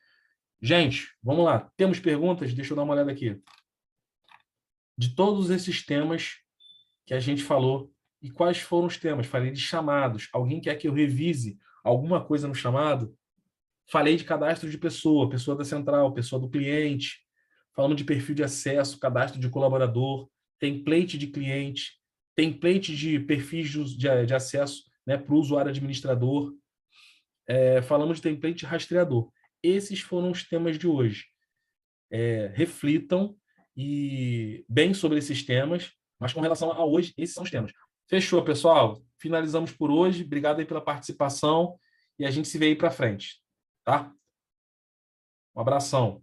Gente, vamos lá. Temos perguntas? Deixa eu dar uma olhada aqui. De todos esses temas que a gente falou, e quais foram os temas? Falei de chamados. Alguém quer que eu revise alguma coisa no chamado? Falei de cadastro de pessoa da central, pessoa do cliente. Falamos de perfil de acesso, cadastro de colaborador, template de cliente, template de perfis de acesso, né, para o usuário administrador. Falamos de template de rastreador. Esses foram os temas de hoje. Reflitam e bem sobre esses temas, mas com relação a hoje, esses são os temas. Fechou, pessoal? Finalizamos por hoje. Obrigado aí pela participação e a gente se vê aí para frente, tá? Um abração.